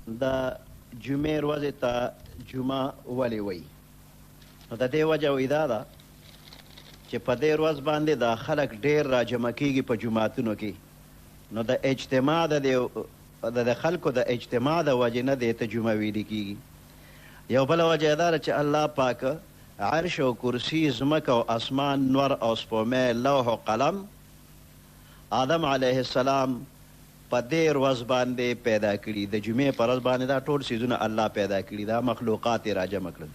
د جمعې ورځې ته جمعه ولې وایي؟ نو د دې وجه وایي دا ده چې په دې ورځ باندې دا خلک ډېر راجمع کېږي په جوماتونو کې. نو د اجتماع د خلکو د اجتماع د وجې نه دې ته جمعه ویلې کېږي. یو بله وجه دا ده چې الله پاک عرش او کرسي، ځمکه او اسمان، نور او سپومې، لوح او قلم آدم علیه السلام په دې ورځ باندې پیدا کړي. د جمعې په ورځ باندې دا ټول څیزونه الله پیدا کړي، دا مخلوقات یې راجمع کړل.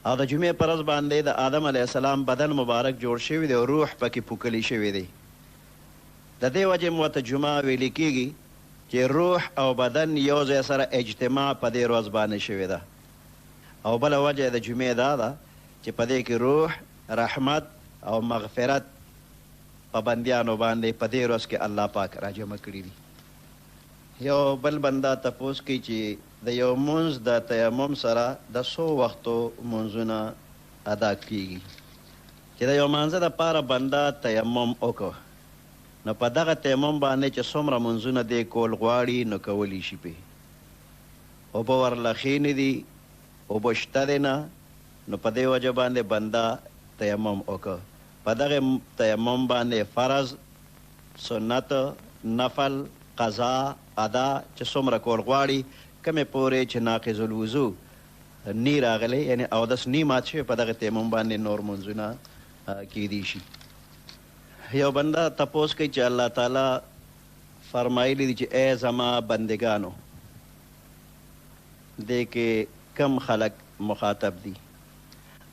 او د جمعې په ورځ باندې د آدم علیه السلام بدن مبارک جوړ شوی دی او روح پکې پوکلی شوی دی. د دې وجې مو ورته جمعه ویلې کېږي چې روح او بدن یو ځای سره اجتماع په دې ورځ باندې شوې ده. او بله وجه د جمعې دا ده چې په دې کې روح، رحمت او مغفرت په بندیانو باندې په دې ورځ کې الله پاک راجمع کړي دي. یو بل بنده تپوس کوي چې د یو مونځ د تیمم سره د څو وختو مونځونه ادا کیږي. چې د یو مانځه دپاره بنده تیمم وکړو نو په دغه تیمم باندې چې څومره مونځونه دی کول غواړي نو کولی شي پې. اوبه ورله ښې نه دي، اوبه شته دی نه، نو په دې وجه باندې بنده تیمم وکړه. په دغه تیمم باندې فرض، سنت، نفل، قضا، ادا چې څومره کول غواړي، کمې پورې چې ناقض الوضو نی راغلی، یعنی اودس نی مات شوی، په دغه تیمم باندې نور مونځونه کیدی شي. یو بنده تپوس کوي چې الله تعالی فرمایلی دی چې ای زما بندگانو، دې کې کم خلق مخاطب دي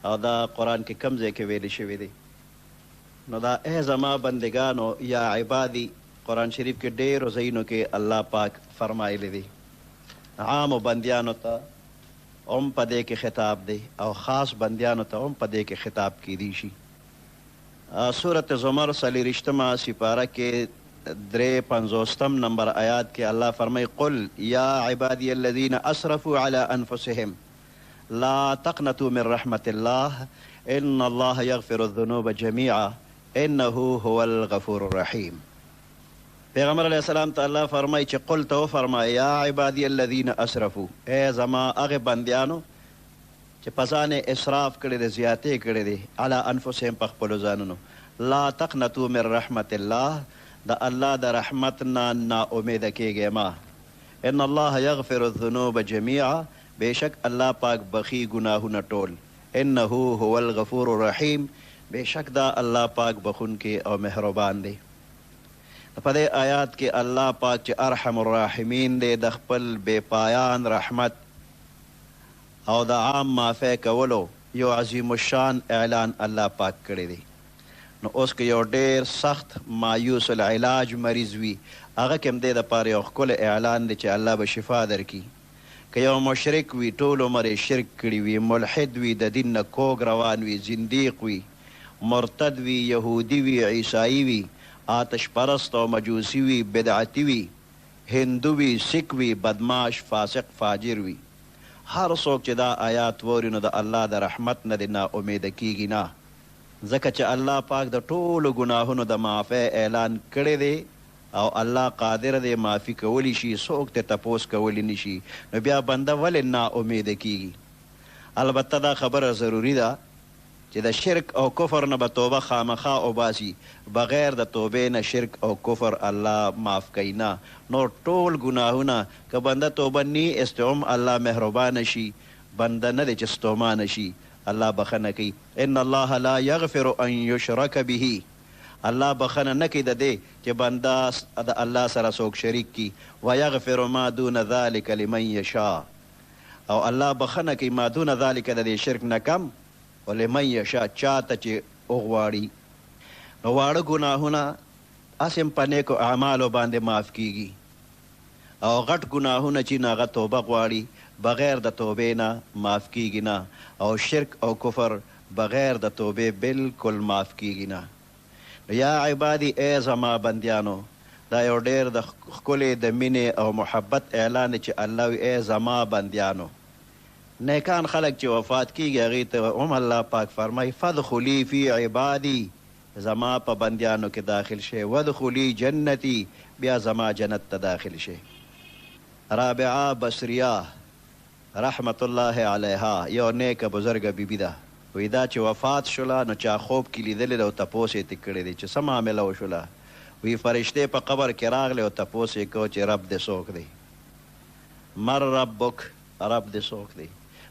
او دا قرآن کې کم ځای کې ویلی شوی دی. نو دا ای زما بندگانو یا عبادی قرآن شریف کې ډېرو ځایونو کې الله پاک فرمایلی دی. عامو بندیانو ته هم په دې کې خطاب دی او خاص بندیانو ته هم په دې کې خطاب کیدی شي. سورة زمر 43 سپاره کې 53 نمبر آیات کې الله فرمای قل یا عبادی الذین اسرفوا علی انفسهم لا تقنطوا من رحمت الله ان الله یغفر الذنوب جميعا انه هو الغفور الرحیم. پیغمبر علیہ السلام ته الله فرمای چې قل ته وفرمای یا عبادی الذین اسرفوا، ای زما هغې بندیانو چې په ځان اسراف کړی دی، زیاتې کړی دی، علی انفسهم په خپلو ځانونو، لا تقنطوا من رحمت الله، د الله د رحمت نه ناامیده کیږئ مه. ان الله یغفر الذنوب جمیعا، بېشک الله پاک بخي ګناهونه ټول. انه هو الغفور الرحیم، بېشک دا الله پاک بخونکی او مهربان دی. په دې آیات کې الله پاک چې ارحم الراحمین دی، د خپل بې پایان رحمت او د عام معافی کولو یو عظیم الشان اعلان الله پاک کړی دی. نو اوس که یو ډېر سخت مایوس العلاج مریض وي، هغه کې هم دې دپاره یو ښکلی اعلان دی چې الله به شفا درکړي. که یو مشرک وي، ټول عمر یې شرک کړي وي، ملحد وي، د دین نه کوږ روان وي، زندیق وي، مرتد وي، یهودي وي، عیسائی وي، آتش پرست او مجوسی وي، بدعتي وي، هندو وي، سک وي، بدماش، فاسق، فاجر وي، هر څوک چې دا آیات ووري نو د الله د رحمت نه د ناامیده کیږي نه، ځکه چې الله پاک د ټولو ګناهونو د معافی اعلان کړی دی او الله قادر دی معافي کولی شي، څوک ته تپوس کولی نشي. نو بیا بنده ولې ناامیده کیږي؟ البته دا خبره ضروري ده چې د شرک او کفر نه به توبه خامخا وباسي، بغیر د توبې نه شرک او کفر الله معاف کوي نه. نور ټول ګناهونه که بنده توبه نی استعم الله مهربانه شي، بنده نه دی چې ستومانه شي، الله بخنه کوي. ان الله لا یغفر ان یشرک به، الله بخنه نه کوي د دې چې بنده د الله سره څوک شریک کی. ویغفر ما دون ذلک لمن یشاء، او الله بخنه کوي ما دون ذلک د دې شرک نه کم، ولمن یشاء چاته چې وغواړي. نو واړه ګناهونه اسم په نیکو اعمالو باندې معاف کیږي او غټ ګناهونه چې نه هغه توبه غواړي، بغیر د توبې نه معاف کیږي نه، او شرک او کفر بغیر د توبې بالکل معاف کیږي نه. یا عبادی ای زما بندیانو، دا یو ډېر د ښکلې د مینې او محبت اعلان چې الله وي ای زما بندیانو. نیکان خلق چې وفات کیږي هغې ته هم الله پاک فرمای فدخلی فی عبادی، زما په بندیانو کې داخل شي، ودخلی جنتی، بیا زما جنت ته داخل شي. رابعه بصریه رحمت الله علیها یو نیکه بزرګه بیبي ده. وی دا چې وفات شوله نو چا خوب کې لیدلې ده او تپوس یې ترې کړی دی چې څه معامله وشوله. وی فرشتې په قبر کې راغلې او تپوس یې کو چې رب دې څوک دی؟ مر ربک، رب دې څوک دی؟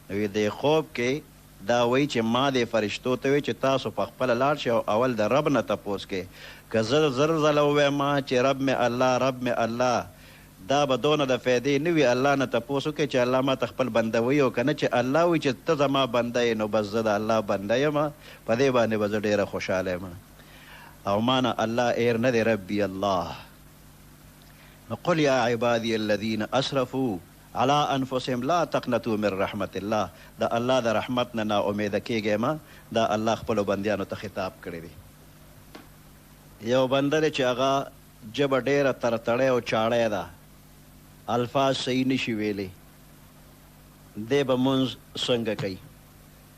نو وی دې خوب کې دا وی چې ما دې فرشتو ته وی چې تاسو په خپله لاړ شئ او اول د رب نه تپوس کې. که زه زر ځله ووایم چې رب مې الله رب مې الله، دا به دونه د فایدې نه وي الله نه تپوس وکړې چې الله ما ته خپل بنده وي، او که نه چې الله وي چې ته زما بنده یې نو بس زه د الله بنده یم، په دې باندې به زه ډېره خوشحاله یم. او ما نه الله ایر نه دی ربي الله. نو قل یا عبادي الذین اسرفوا على انفسهم لا تقنطوا من رحمت الله. د الله د رحمت نه نا امیده کیږئ ما، دا الله خپلو بندیانو ته خطاب کړی دی. یو بنده دی چې هغه ژبه ډېره ترتړی او چاړی ده، الفاظ صحیح نشي ویلی، دی به مونځ څنګه کوي؟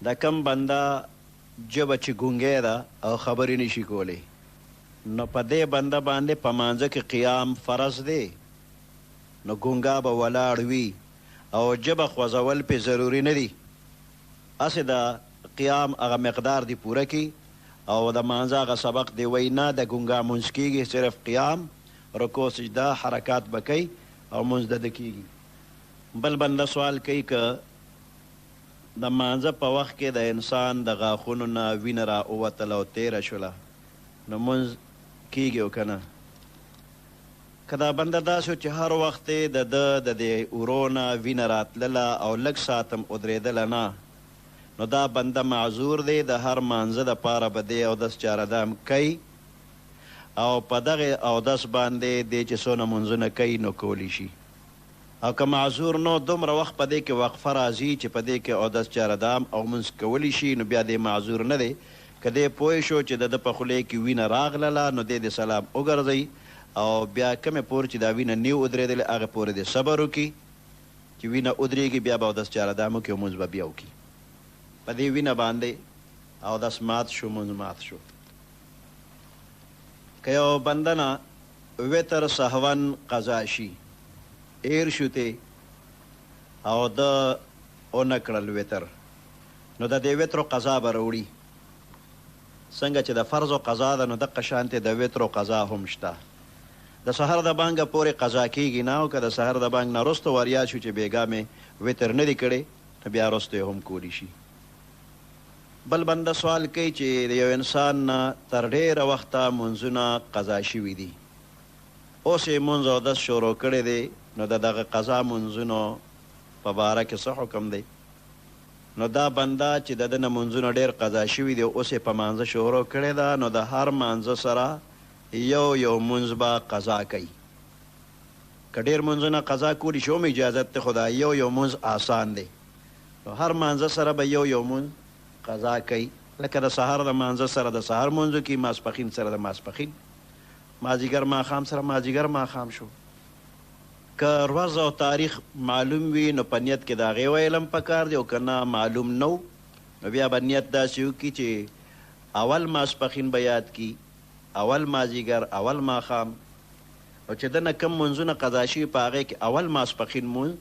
دا کم بنده ژبه چې ګونګی ده او خبرې نشي کولی، نو په دې بنده باندې په مانځه کې قیام فرض دی. نو ګونګا به ولاړ وي او ژبه خوځول پې ضروري نه دي، هسې د قیام هغه مقدار دی پوره کړي او د مانځه هغه سبق دی وایي نه د ګونګا مونځ کېږي، صرف قیام رکوع سجده حرکات به کوي او مونځ دده کېږي. بل بنده سوال کوي که د مانځه په وخت کې د انسان د غاښونو نه وینه را ووتله او تیره شوله نو مونځ کېږي او که نه؟ که دا بنده داسې چې هر وخت یې د ده د دې ورو نه وینه راتلله او لږ ساعت هم ودرېدله نه، نو دا بنده معذور دی. د هر مانځه دپاره به دی اودس چارهدام کوي او په دغې اودس باندې دی چې څونه مونځونه کوي نو کولی شي. او که معذور نو دومره وخت په دې کې وقفه راځي چې په دې کې اودس چارهدام او مونځ کولی شي، نو بیا دی معذور نه دی. که دی پوه شو چې د ده په خولې کې وینه راغلله نو دی د سلام وګرځوي او بیا کمې پورې چې دا وینه نیو ودرېدلې هغې پورې د صبر وکړي چې وینه ودرېږي، بیا به اودس چارهدام وکړي او مونځ به بیا وکړي. په دې وینه باندې اودس مات شو، مونځ مات شو. که یو بنده نه وتر سهون قضا شي، ایر شو تی او ده ونه کړل وتر، نو د دې وترو قضا به راوړي. څنګه چې د فرض او قضا ده نو دقه شانتې د وترو قضا هم شته. د سحر د بانګه پورې قضا کېږي نه، او که د سحر د بانګ نه وروسته وریا شو چې بېګا مې وتر نه دی کړی نو بیا وروسته یې هم کولی شي. بل بنده سوال کوي چې د یو انسان نه تر ډېره وخته مونځونه قضا شوي دي، اوس یې مونځ اودس شروع کړی دی، نو د دغه قضا مونځونو په باره کې څه حکم دی؟ نو دا بنده چې د ده نه مونځونه ډېر قضا شوي دي اوس یې په مانځه شروع کړې ده، نو د هر مانځه سره یو مونځ به قضا کوي. که ډېر مونځونه قضا کولی شي هم اجازت دی، خو دا یو مونځ آسان دی. نو هر مانځه سره به یو مونځ قضا کوي، لکه د سهار د مانځه سره د سهار مونځو کوي، ماسپښین سره د ماسپښین، مازدیګر ماښام سره مازدیګر ماښام شو. که ورځ او تاریخ معلوم وي نو په نیت کې د هغې ویلم پکار دی، او که نه معلوم نه نو بیا به نیت داسې وکړي چې اول ماسپښین به یاد کړي، اول مازدیګر، اول ماښام، او چې ده نه کم مونځونه قضا شوي په هغې کې اول ماسپښین مونځ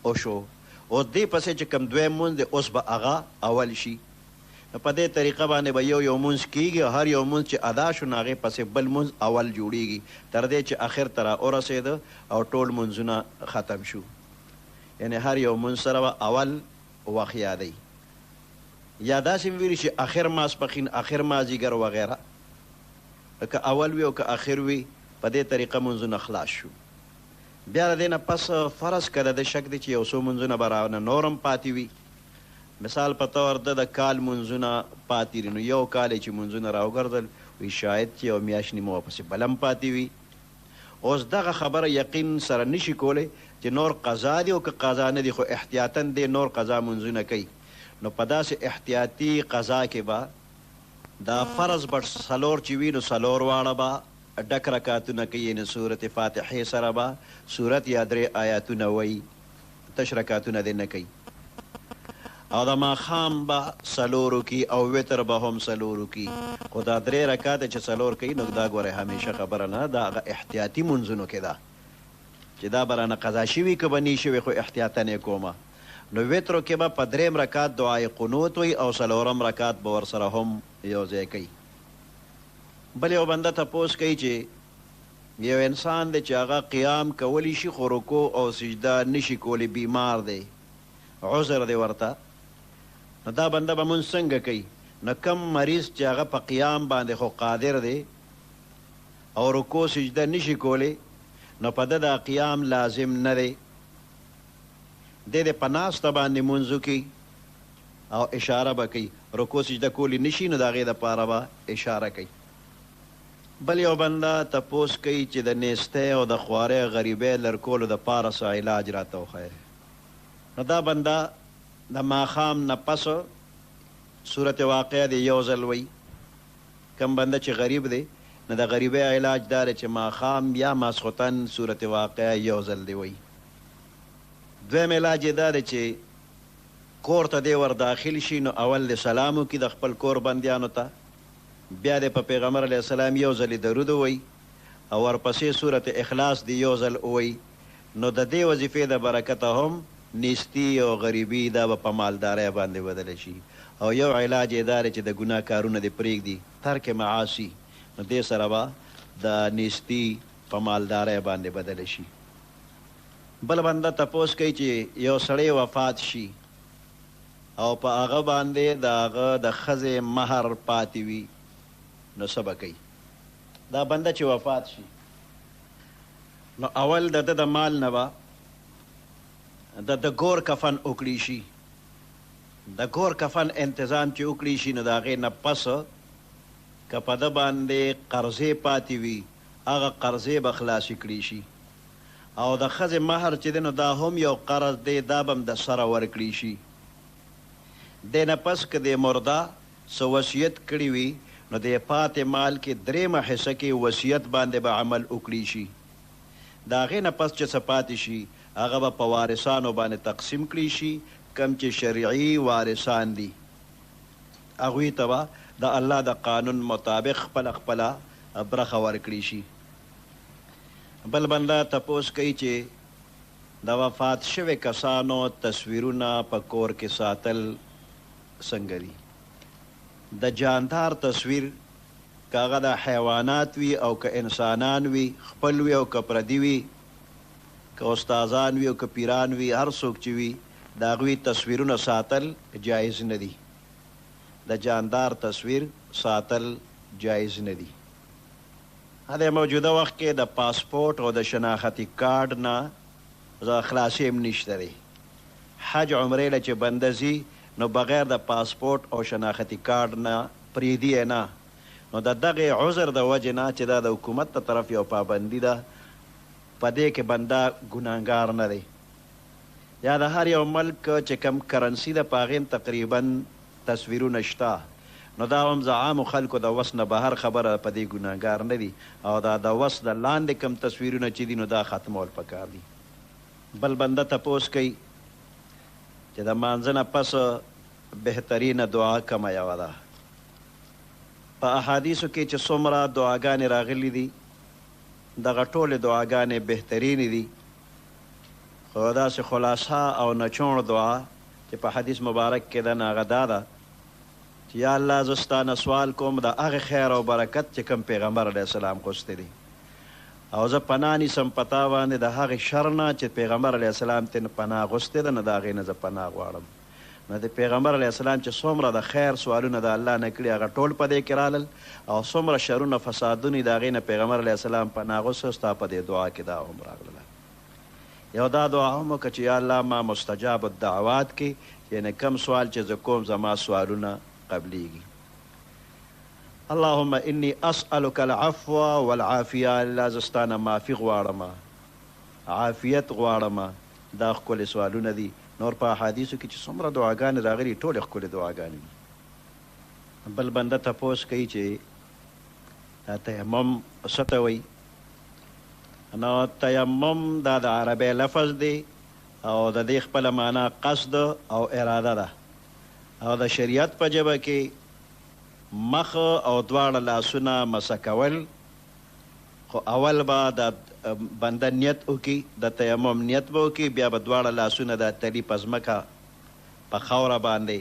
وشو، اوس دې پسې چې کم دویم مونځ دی اوس به هغه اول شي. نو په دې طریقه باندې به یو مونځ کېږي، او هر یو مونځ چې ادا شو نو هغې پسې بل مونځ اول جوړېږي تر دې چې اخر ته را ورسېده او ټول مونځونه ختم شو. یعنې هر یو مونځ سره به اول وخت یادوي، یا داسې ویلي چې اخر ماسپښین، اخر مازدیګر وغیره، که اول وي او که اخر وي، په دې طریقه مونځونه خلاص شو. بیا د دې نه پس فرض که د شک دی چې یو څو مونځونه به رانه نورم پاتې وي، مثال په طور د کال مونځونه پاتې دي، نو یو کال یې چې مونځونه راوګرځل وي شاید چې یو میاشت نیمه ورپسې بلم پاتې وي. اوس دغه خبره یقین سره نشي کولی چې نور قضا دي او که قضا نه دي، خو احتیاطاً دی نور قضا مونځونه کوي. نو په داسې احتیاطي قضا کې به دا فرض به څلور چې وي نو څلور واړه به ډک رکعتونه کوي، یعنې صورت فاتحې سره به صورت یا 3 آیاتونه وایي، تش رکعتونه دی نه کوي. او د ماښام به څلور وکړي او وتر به هم څلور وکړي، خو دا 3 رکعته چې څلور کوي نو دا ګورئ همیشه خبره نه، دا هغه احتیاطي مونځونو کې ده. چې دا به رانه قضا شوي که به نی شوي خو احتیاطاً یې کومه. نو وترو کې به په 3 رکعات دعای قنوت وي او 4 رکعات به ورسره هم یو ځای کوي. بل یو بنده تپوس کوي چې یو انسان دی چې هغه قیام کولی شي خو رکوع او سجده نشي کولی، بیمار دی، عذر دی ورته. نو دا بنده به مونځ څنګه کوي؟ نو کم مریض چې هغه په قیام باندې خو قادر دی او رکوع سجده نشي کولی، نو په ده دا قیام لازم نه دی. دی د په ناسته باندې مونځ وکړي او اشاره به کوي. رکوع سجده کولی نشي نو د هغې دپاره به اشاره کوي. بل یو بنده تپوس کوي چې د نیستۍ او د خوارۍ غریبۍ لرکولو دپاره څه علاج راته وښیه. نو دا بنده د ماښام نه پس صورت واقعه دی یو ځل وی. کم بنده چې غریب دی نو د غریبۍ علاج دا دی چې ماښام یا ماسخوتن صورت واقعه یو ځل دی وی. دویم علاج یې دا دی چې کور ته دی ور داخل شي نو اول د سلام وکړي د خپل کور بندیانو ته، بیا د په پیغمبر علیه السلام یو ځل درود ووایي او ورپسې صورت اخلاص دی یو ځل ووایي. نو د دې وظیفې د برکته هم نیستی او غریبي دا به په مالدارۍ باندې بدله شي. او یو علاج یې دا دی چې د ګناه کارونه دې پرېږدي، ترک معاصي، نو دې سره به د نیستی په مالدارۍ باندې بدله شي. بل بنده تپوس کوي چې یو سړی وفات شي او په هغه باندې د هغه د ښځې مهر پاتې وي، نو څه به کوي؟ دا بنده چې وفات شي نو اول د ده د مال نه به د ګور کفن وکړي شي. د ګور کفن انتظام چې وکړي شي نو د هغې نه پس که په ده باندې قرضې پاتې وي هغه قرضې به خلاصې کړي شي. او د ښځې مهر چې دی نو دا هم یو قرض دی، دا به هم د سره ورکړي شي. دی نه پس که د مرده څه وصیت کړي وي نو د پاتې مال کې 3 حصه کې وصیت باندې به عمل وکړي شي. د هغې نه پس چې څه پاتې شي هغه به په وارثانو باندې تقسیم کړي شي، کم چې شرعي وارثان دي هغوی ته به د الله د قانون مطابق خپله برخه ورکړي شي. بل بنده تپوس کوي چې د وفات شوي کسانو تصویرونه په کور کې ساتل څنګه دي؟ د جاندار تصویر که هغه د حیوانات وي او که انسانان وي، خپل وي او که پردي وي، که استادان وي او که پیران وي، هر څوک چې وي د هغوی تصویرونه ساتل جایز نه دي. د جاندار تصویر ساتل جایز نه دي. د موجوده وخت کې د پاسپورټ او د شناختي کارډ نه خلاصې هم نشته دی. حج عمرې له چې بنده ځي نو بغیر د پاسپورټ او شناختي کارډ نه پرېږدي یې نه. نو د دغې عذر د وجې نه چې دا د حکومت ته طرف یو پابندي ده، په دې کې بنده ګناهګار نه دی. یا د هر یو ملک چې کم کرنسي ده په هغې تقریبا تصویرونه شته، نو دا هم د عامو خلکو د وس نه بهر خبره په دې ګناهګار نه دي. او دا د وس د لاندې کم تصویرونه چې دي نو دا ختمول پکار دي. بل بنده تپوس کوي چې د مانځه نه پس بهترینه دعا کومه یوه ده؟ په احادیثو کې چې څومره دعاګانې راغلي دي دغه ټولې دعاګانې بهترینې دي، خو داسې خلاصه او نچوڼ دعا چې په حدیث مبارک کې ده نو هغه دا ده چې یا الله زه ستانه سوال کوم د هغې خیر او برکت چې کوم پیغمبر علیه السلام غوښتی دی، او زه پناه نیسم په تا باندې د هغې شر نه چې پیغمبر علیه السلام ترې پناه غوښتې ده، نو د هغې نه زه پناه غواړم. نو د پیغمبر علیه السلام چې څومره د خیر سوالونه د الله نه کړي هغه ټول په دې کې رالل، او څومره شرونه فسادونه د هغې نه پیغمبر علیه السلام پناه غوښته، ستا په دې دعا کې دا هم راغله. یو دا دعا هم وکړه چې یا الله ما مستجاب الدعوات کې، یعنې کم سوال چې زه کوم زما سوالونه قبلیږي. اللهم انی اسألک العفو والعافیه، الله زه ستانه معافي غواړم، عافیت غواړم. دا ښکلې سوالونه دي. نور په احادیثو کې چې څومره دعاګانې راغلي ټولې ښکلې دعاګانې دي. بل بنده تپوس کوي چې تیمم څه ته وایي؟ نو تیمم دا د عربی لفظ دی او د دې خپله معنا قصد او اراده ده، او د شریعت په ژبه کې مخ او دواړه لاسونه مسه کول خو اول به د بنده نیت وکړي، د تیمم نیت به وکړي، بیا به دواړه لاسونه د تلي په ځمکه په خاوره باندې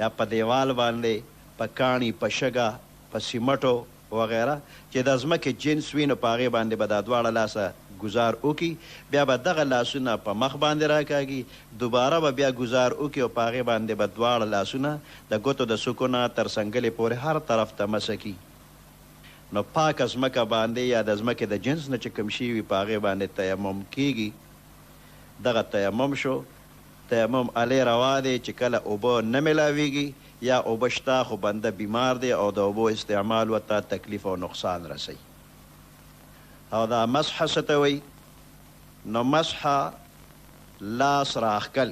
یا په دیوال باندې په کاڼي په شګه په سیمټو وغیره چې د ځمکې جنس وي نو په هغې باندې به دا دواړه لاسه ګزار وکړي. بیا به دغه لاسونه په مخ باندې راکاږي، دوباره به بیا ګزار وکړي او په هغې باندې به دواړه لاسونه د ګوتو د سکو نه تر څنګلې پورې هر طرف ته مسه کي. نو پاکه ځمکه باندې یا د ځمکې د جنس نه چې کوم شي وي په هغې باندې تیمم کیږي. دغه تیمم شو. تیمم علی روا دی چې کله اوبه نه میلاویږي یا اوبه شته خو بنده بیمار دی او د اوبو استعمال ورته تکلیف او نقصان رسوي. او دا مسح څه ته وایي؟ نو مسح لاس راښکل،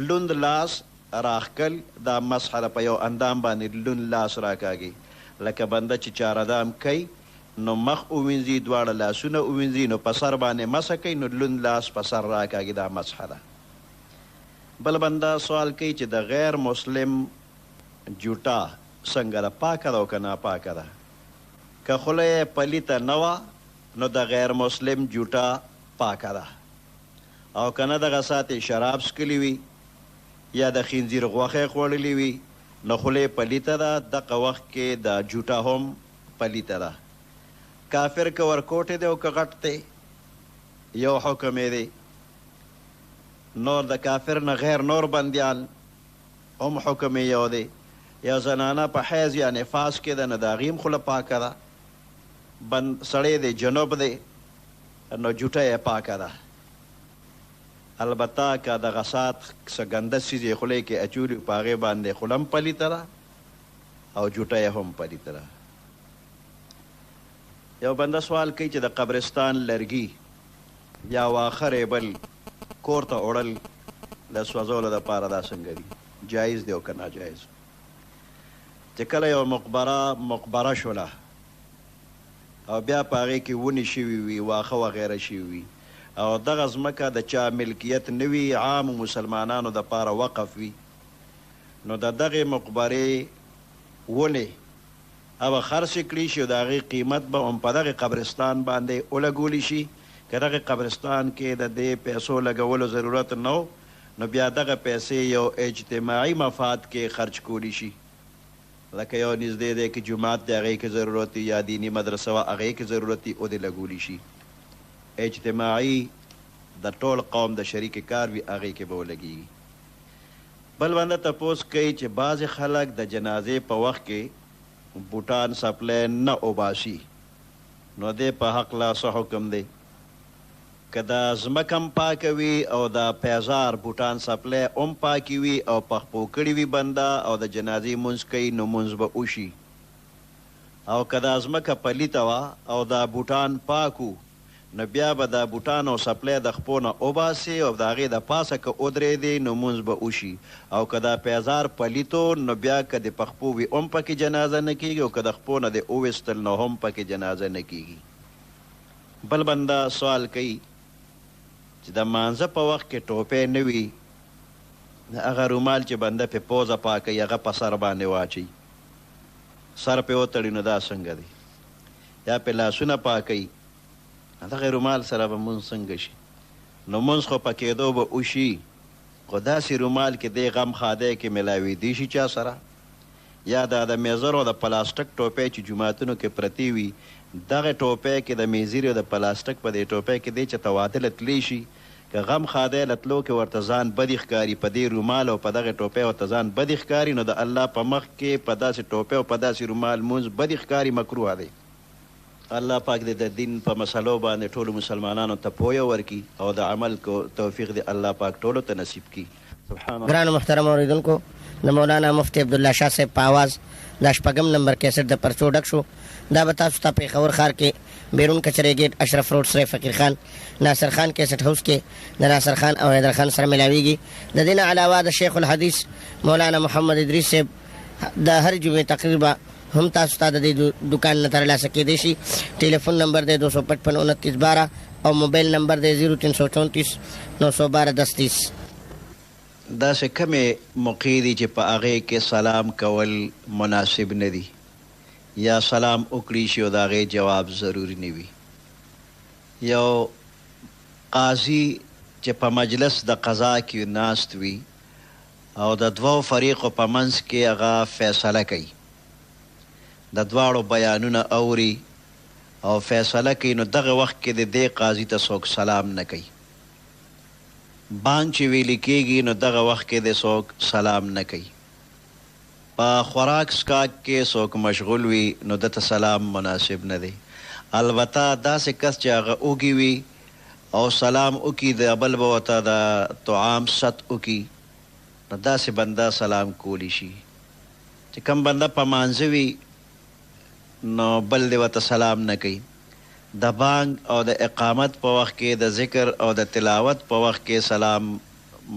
لوند لاس راښکل، دا مسح ده. په یو اندام باندې لوند لاس راکاږي لکه بنده چې چاردام کوي نو مخ ووینځي، دواړه لاسونه ووینځي، نو په سر باندې مسح کوي، نو لوند لاس په سر راکاږي، دا مسح ده. بل بنده سوال کوي چې د غیر مسلم جوټه څنګه ده، پاکه ده او که ناپاکه ده؟ که خوله یې پلیته نه وه نو د غیر مسلم جوټه پاکه ده، او که نه دغه ساتې شراب څکلي وي یا د خنزیر غوښې خوړلي وي نو خوله یې پلیته ده، دغه وخت کې د جوټه هم پلیته ده. کافر که ورکوټې دی او که غټ دی یو حکم یې دی. نور د کافر نه غیر نور بندیان هم حکم یو دی. یا زنانه په حیض یا نفاس کې ده نو د هغې هم خوله پاکه ده. سړی دی جنوب دی نو جوټه یې پاکه ده. البته که دغه سات څه ګنده څیز یې خولې کې اچولي په هغې باندې خوله هم پلیته ده او جوټه یې هم پلیته ده. یو بنده سوال کوي چې د قبرستان لرګي یا واښه ریبل کور ته وړل د سوځولو دپاره دا څنګه دي، جایز دی او که ناجایز؟ چې کله یو مقبره شوله او بیا په هغې کې ونې شوي وي، واښه وغیره شوي وي، او دغه ځمکه د چا ملکیت نه وي، عامو مسلمانانو دپاره وقف وي، نو د دغې مقبرې ونې هغه خرڅې کړي شي او د هغې قیمت به هم په دغې قبرستان باندې ولګولی شي. که دغه قبرستان کې د دې پیسو لګولو ضرورت نه و نو بیا دغه پیسې یو اجتماعي مفاد کې خرچ کولی شي، لکه یو نږدې دی کې جومات دی هغې کې ضرورت وي یا دیني مدرسه وه هغې کې ضرورت وي او دې لګولی شي. اجتماعي د ټول قوم د شریک کار وي هغې کې به ولګېږي. بل بنده تپوس کوي چې بعضې خلک د جنازې په وخت کې بوټان سپلی نه اوباسي، نو دی په حقله څه حکم دی؟ که د ځمکه هم پاکه وي او د پیزار بوټان سپلی هم پاکې وي او پخپو کړي وي بنده او د جنازې مونځ کوي نو مونځ به وشي. او که د ځمکه پلیته وه او دا بوټان پاکو نو بیا به د بوټانو سپلی د خپو نه وباسي او د هغې د پاسه که ودرېدې نو مونځ به وشي. او که د پیزار پلیتو نو بیا که د پخپو وي هم پکې جنازه نه کېږي او که د خپو نه د وویستل نو هم پکې جنازه نه کېږي. بل بنده سوال کوي چې د مانځه په وخت کې ټوپی نه وي، هغه رومال چې بنده پې پوزه پاکوي هغه په سر باندې واچوي، سر پې وتړي نو دا څنګه دی؟ یا پې لاسونه پاکوي، دغه رومال سره به مونځ څنګه شي؟ نو مونځ خو په کېدو به وشي، خو داسې رومال کې دی غم خادی کې میلاویدی شي چا سره، یا د میزرو د پلاستیک ټوپی چې جوماتونو کې پرتې وي دغه ټوپی کې د میزیرو د پلاستیک په دې ټوپی کې دی چې تواده تللی شي، که غم خادی لتلو کې ورته ځان بدې ښکاري، په دې رومال او په دغه ټوپی ورته ځان بدې ښکاري، نو د الله په مخ کې په داسې ټوپی او په داسې رومال مونځ بدې ښکاري، مکروه دی. الله پاک دې د دین په مسلو باندې ټولو مسلمانانو ته پوهه ورکړي او د عمل کو توفیق دې الله پاک ټولو ته نصیب کړي. ګرانو محترم اوریدونکو، د مولانا مفتی عبدالله شاه صاحب په آواز دا شپږم نمبر کیسټ د پرچو ډک شو. دا به تاسو ته پېښور ښار کې بیرون کچرې ګیټ اشرف روډ سره فقیر خان ناصر خان کیسټ هاوس کې د ناصر خان او حیدر خان سره ملاویږي. د دې نه علاوه د شیخ الحدیث مولانا محمد ادریس صاحب د هر جمعې تقریبا هم تاسو ته د دې دکان نه ترلاسه کېدی شي. ټلیفون نمبر دی 255 او موبایل نمبر دی 0334 912 1030. داسې کمې موقعې دي چې په هغې کې سلام کول مناسب نه دي، یا سلام وکړي شي او د هغې جواب ضروري نه وي. یو قاضي چې په مجلس د قضا کې ناست وي او د دوو فریقو په منځ کې هغه فیصله کوي، د دواړو بیانونه اوري او فیصله کوي، نو دغه وخت کې د دې قاضي ته څوک سلام نه کوي. بانګ چې ویلې کېږي نو دغه وخت کې د څوک سلام نه کوي. په خوراک سکاک کې څوک مشغول وي نو دته سلام مناسب نه دی. البته داسې کس چې هغه اوږي وي او سلام وکړي، د بل به ورته د طعام ست وکړي، نو داسې بنده سلام کولی شي. چې کوم بنده په مانځه وي نو بل دی ورته سلام نه کوي. د بانګ او د اقامت په وخت کې، د ذکر او د تلاوت په وخت کې سلام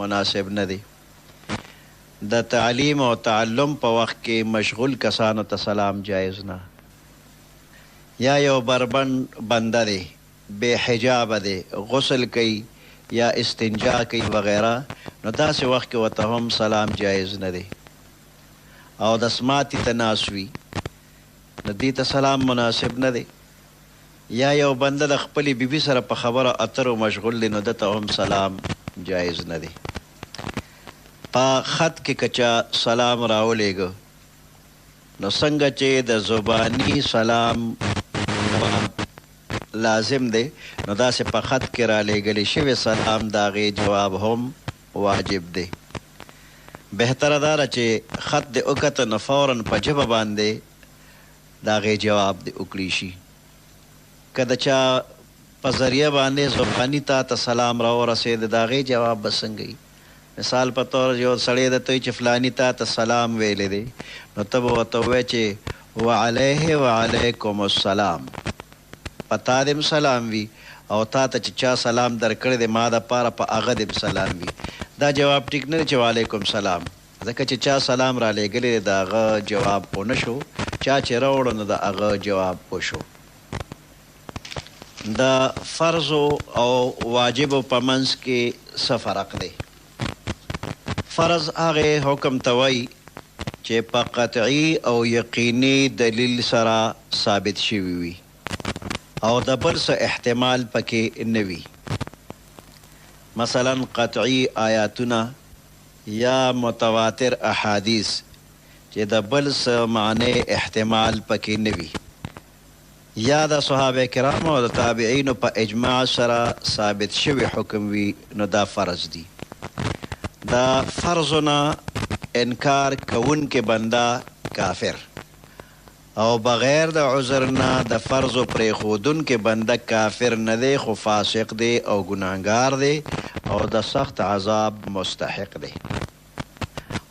مناسب نه دی. د تعلیم او تعلم په وخت کې مشغول کسانو ته سلام جایز نه. یا یو بربند بنده دی، بے حجاب دی، غسل کوي یا استنجا کوي وغیرہ، نو داسې وخت کې ورته هم سلام جایز نه دی. او د سماعتي ته ناست وي نو دې ته سلام مناسب نه دی. یا یو بنده د خپلې بیبي سره په خبره اترو مشغول دی، نو دته هم سلام جایز نه دی. په خط کې کچا سلام راولېږه نو څنګه چې د زبانی سلام لازم دی، نو داسې په خط کې را لېږلی شوی سلام د هغې جواب هم واجب دی. بهتره دا ده چې خط دې وکته نو فورا په ژبه باندې د هغې جواب دې وکړي شي. که د چا په ذریعه باندې زباني تا ته سلام راورسېد، د هغې جواب به څنګه وي؟ مثال په طور یو سړی درته وایي چې فلاني تا ته سلام ویلی دی، نو ته به ورته ووایې چې وعلیه وعلیکم السلام، په تا دې سلام وي او تا ته چې چا سلام درکړی دی ما دپاره په هغه دې سلام وي. دا جواب ټیک نه دی چې وعلیکم سلام، ځکه چې چا سلام را لېږلی دی د هغه جواب پوه نه شو، چا چې راوړو نو د هغه جواب پوه شو. د فرضو او واجبو په منځ کې څه فرق دی؟ فرض هغې حکم ته وایي چې په قطعي او یقیني دلیل سره ثابت شوي وي او د بل څه احتمال پکې نه وي. مثلا قطعي آیاتونه یا متواتر احادیث چې د بل څه معنی احتمال پکې نه وي، یا د صحابه کرامو او د تابعینو په اجماع سره ثابت شوی حکم وي، نو دا فرض دی. دا فرضونه انکار کوونکې بنده کافر، او بغیر د عذر نه د فرضو پرېښودونکې بنده کافر نه دی، خو فاسق دی او ګناهګار دی او د سخت عذاب مستحق دی.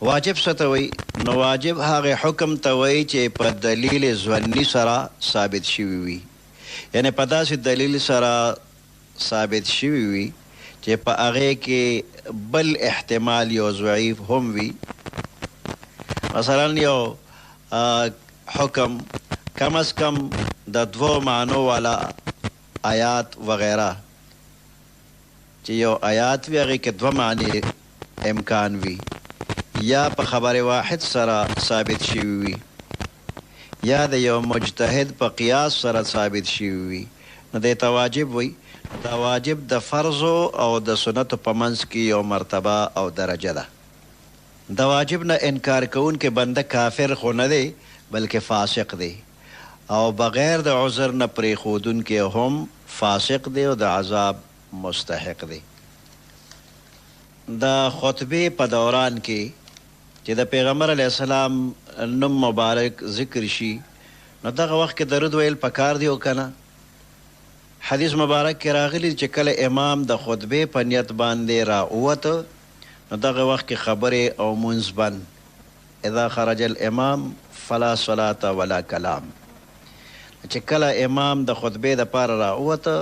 واجب څه ته وایي؟ نو واجب هغې حکم ته وایي چې په دلیل ظني سره ثابت شوي وي، یعنې په داسې دلیل سره ثابت شوي وي چې په هغې کې بل احتمال یو ضعیف هم وي. مثلا یو حکم کم از کم د دوو معنو والا آیات وغیرہ، چې یو آیات وي هغې کې دوه معنی امکان وي، یا په خبر واحد سره ثابت شوي وي، یا د یو مجتهد په قیاس سره ثابت شوي وي، نو دې ته واجب وي. دا واجب د فرضو او د سنتو په منځ کې یو مرتبه او درجه ده. د واجب نه انکار کوونکې بنده کافر خو نه دی بلکې فاسق دی، او بغیر د عذر نه پرېښودونکی هم فاسق دی او د عذاب مستحق دی. د خطبې په دوران کې چې د پیغمبر علیه السلام نوم مبارک ذکر شي، نو دغه وخت کې درود ویل پکار دی او که نه؟ حدیث مبارک کې راغلی چې کله امام د خطبې په نیت باندې راووته، نو دغه وخت کې خبرې او منځ بند، اذا خرج الامام فلا صلاة ولا کلام. چې کله امام د خطبې دپاره راووته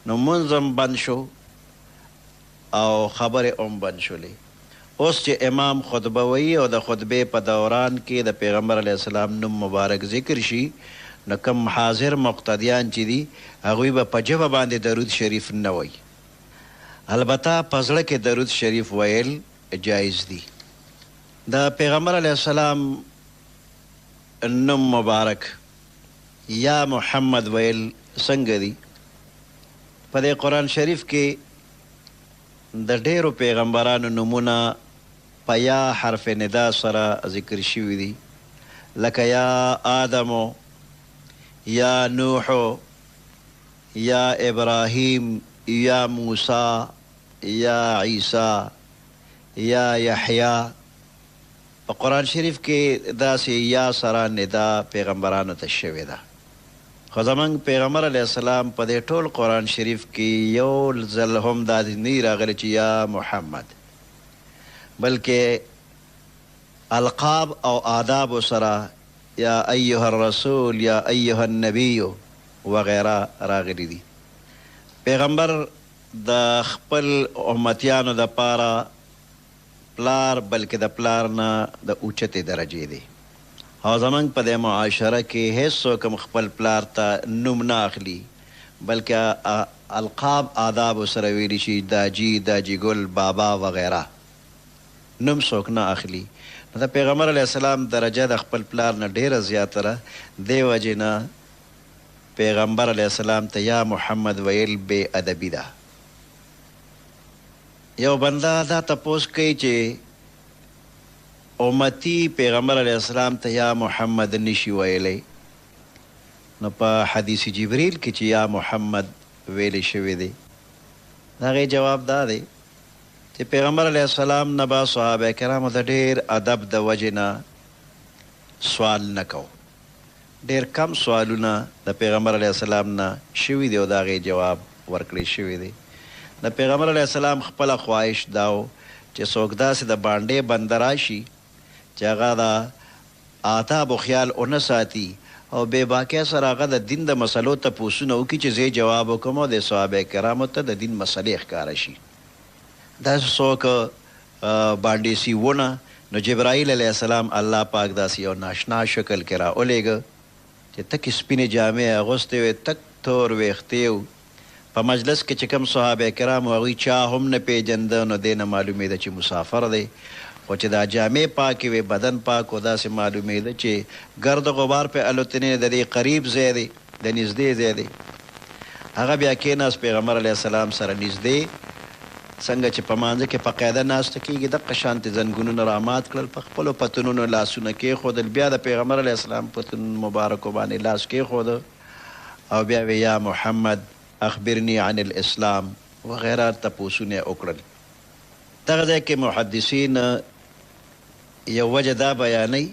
نو منځ هم بند شو او خبرې هم بند شولې. اوس چې امام خطبه وایي او د خطبې په دوران کې د پیغمبر علیه السلام نوم مبارک ذکر شي، نو کوم حاضر مقتدیان چې دي هغوی به په ژبه باندې درود شریف نه وایي، البته په زړه کې درود شریف ویل جایز دي. د پیغمبر علیه السلام نوم مبارک یا محمد ویل څنګه دي؟ په دې قرآن شریف کې د ډیرو پیغمبرانو نومونه په یا حرف ندا سره ذکر شوي دي، لکه یا آدمو، یا نوحو، یا ابراهیم، یا موسی، یا عیسی، یا یحیی. په قرآن شریف کې داسې یا سره ندا پیغمبرانو ته شوې ده. خو زموږ پیغمبر علیه السلام په دې ټول قرآن شریف کې یو ځل هم داسې نه راغلی چې یا محمد، بلکې القاب او آداب سره یا ایها الرسول، یا ایها النبی وغیره راغلی دي. پیغمبر د خپل امتیانو دپاره پلار بلکې د پلار نه د اوچتې درجې دی، او زموږ په دې معاشره کې هیڅ څوک هم خپل پلار ته نوم نه اخلي، بلکې القاب آداب سره ویلی شي داجي، داجي ګل، بابا وغیره، نوم څوک نه اخلي. نو د پیغمبر علیه السلام درجه د خپل پلار نه ډیره زیاته ده. دې وجې نه پیغمبر علیه السلام ته یا محمد ویل بې ادبي ده. یو بنده دا تپوس کوي چې امتی پیغمبر علیه السلام ته یا محمد نشي ویلی، نو په حدیث جبریل کې چې یا محمد ویلی شوی دی، د هغې جواب دا دی چې پیغمبر علیه السلام نه به صحابه کرامو د ډېر ادب د وجې نه سوال نه کو. ډېر کم سوالونه د پیغمبر علیه السلام نه شوي دي او د هغې جواب ورکړی شوی دی. د پیغمبر علیه السلام خپله خواهش دا و چې څوک داسې د بانډې بنده راشي چې هغه د آدابو خیال ونه ساتي او بې باکۍ سره هغه د دین د مسلو تپوسونه وکړي چې زه یې جواب وکړم او د صحابه کرامو ته د دین مسلې ښکاره شي. داسې څوک بانډې سیونه نو جبرائیل علیه السلام الله پاک داسې یو ناشنا شکل کې راولېږه چې تکې سپینې جامې اغوستې وې، تک تور ویښتې و. په مجلس کې چې کوم صحابه کرام هغوی چا هم نه پیژنده، نو دې نه معلومېده چې مسافر دی. خو چې دا جامې پاکې وې، بدن پاک و، داسې معلومېده چې ګرد غبار پې الوتنې د دې قریب ځای دی، د نږدې ځای دی. هغه بیا کېناست پیغمبر علیه السلام سره نږدې، څنګه چې په مانځه کې په قاعده ناسته کېږي دقه شانتې زنګونونه رامات کړل، په خپلو پتونونو لاسونه کېښودل، بیا د پیغمبر علیه السلام پتون مبارکو باندې لاس کېښوده او بیا وی یا محمد اخبرنی عن الاسلام وغیره تپوسونه وکړل. دغه ځای کې محدثین یو وجه دا بیانوي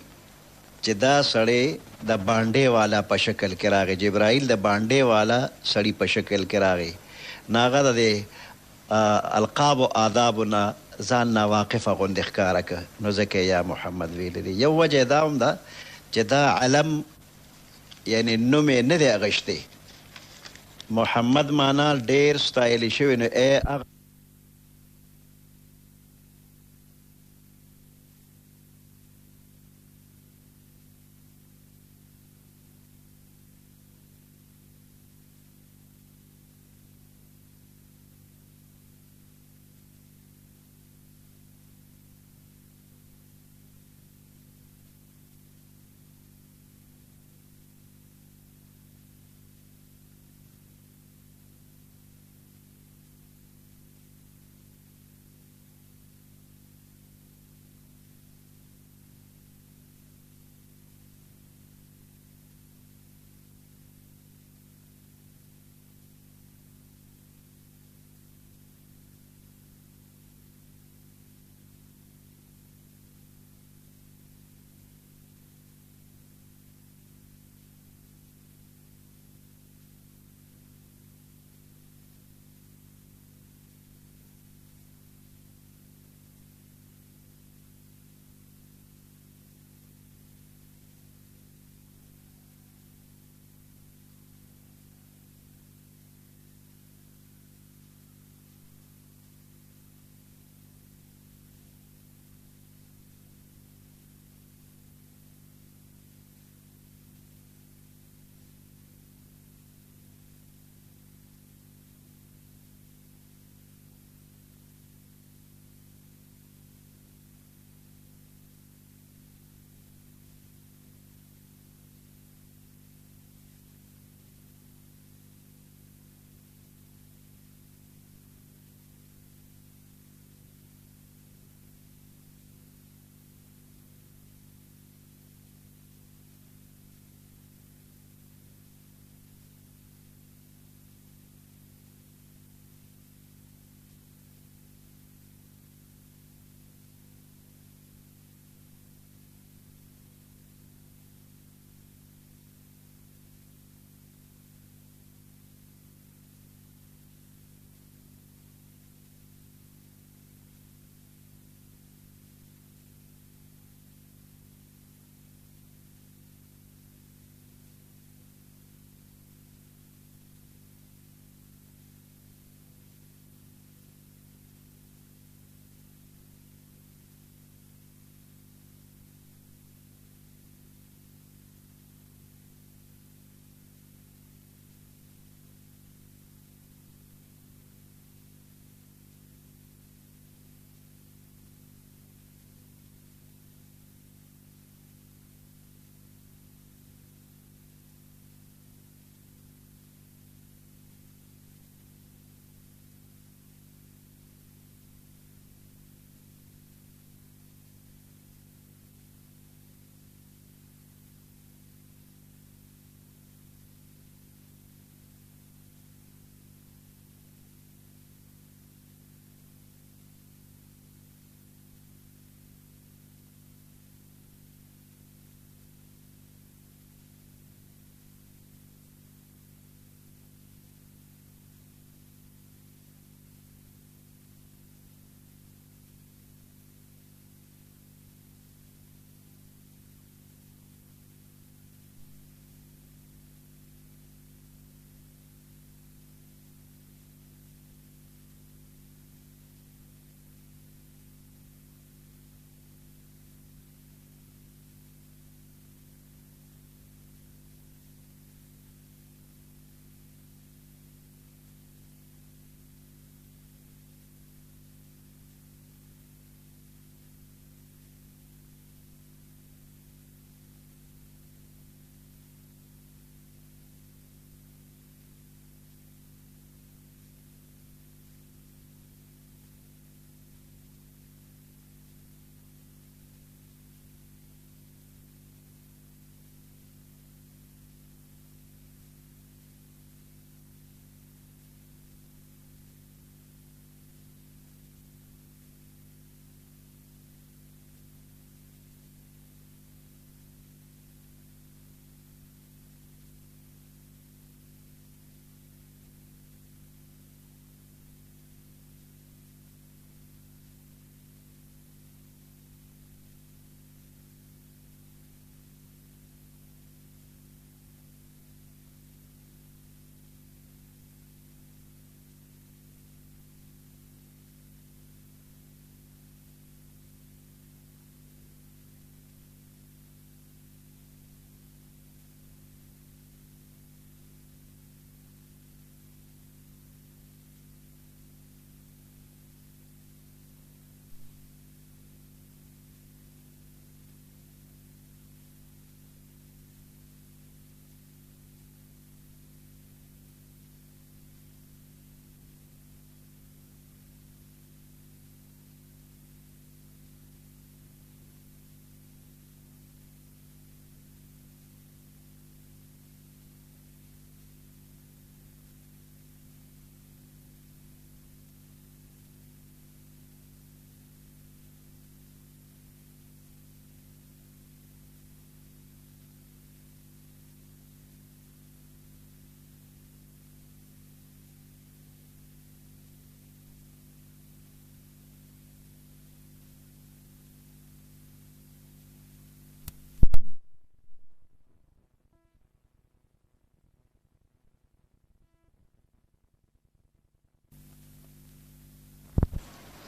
چې دا سړی د بانډې والا په شکل کې راغی، جبرائیل د بانډې والا سړي په شکل کې راغی، نو هغه د القاب و آدابو نه ځان ناواقفه غوندې ښکاره که، نو ځکه یا محمد ویلی دی. یو وجه دا هم ده چې دا علم یعنی نوم یې نه دی اغشتی. محمد معنا ډېر ستایلی شوی، نو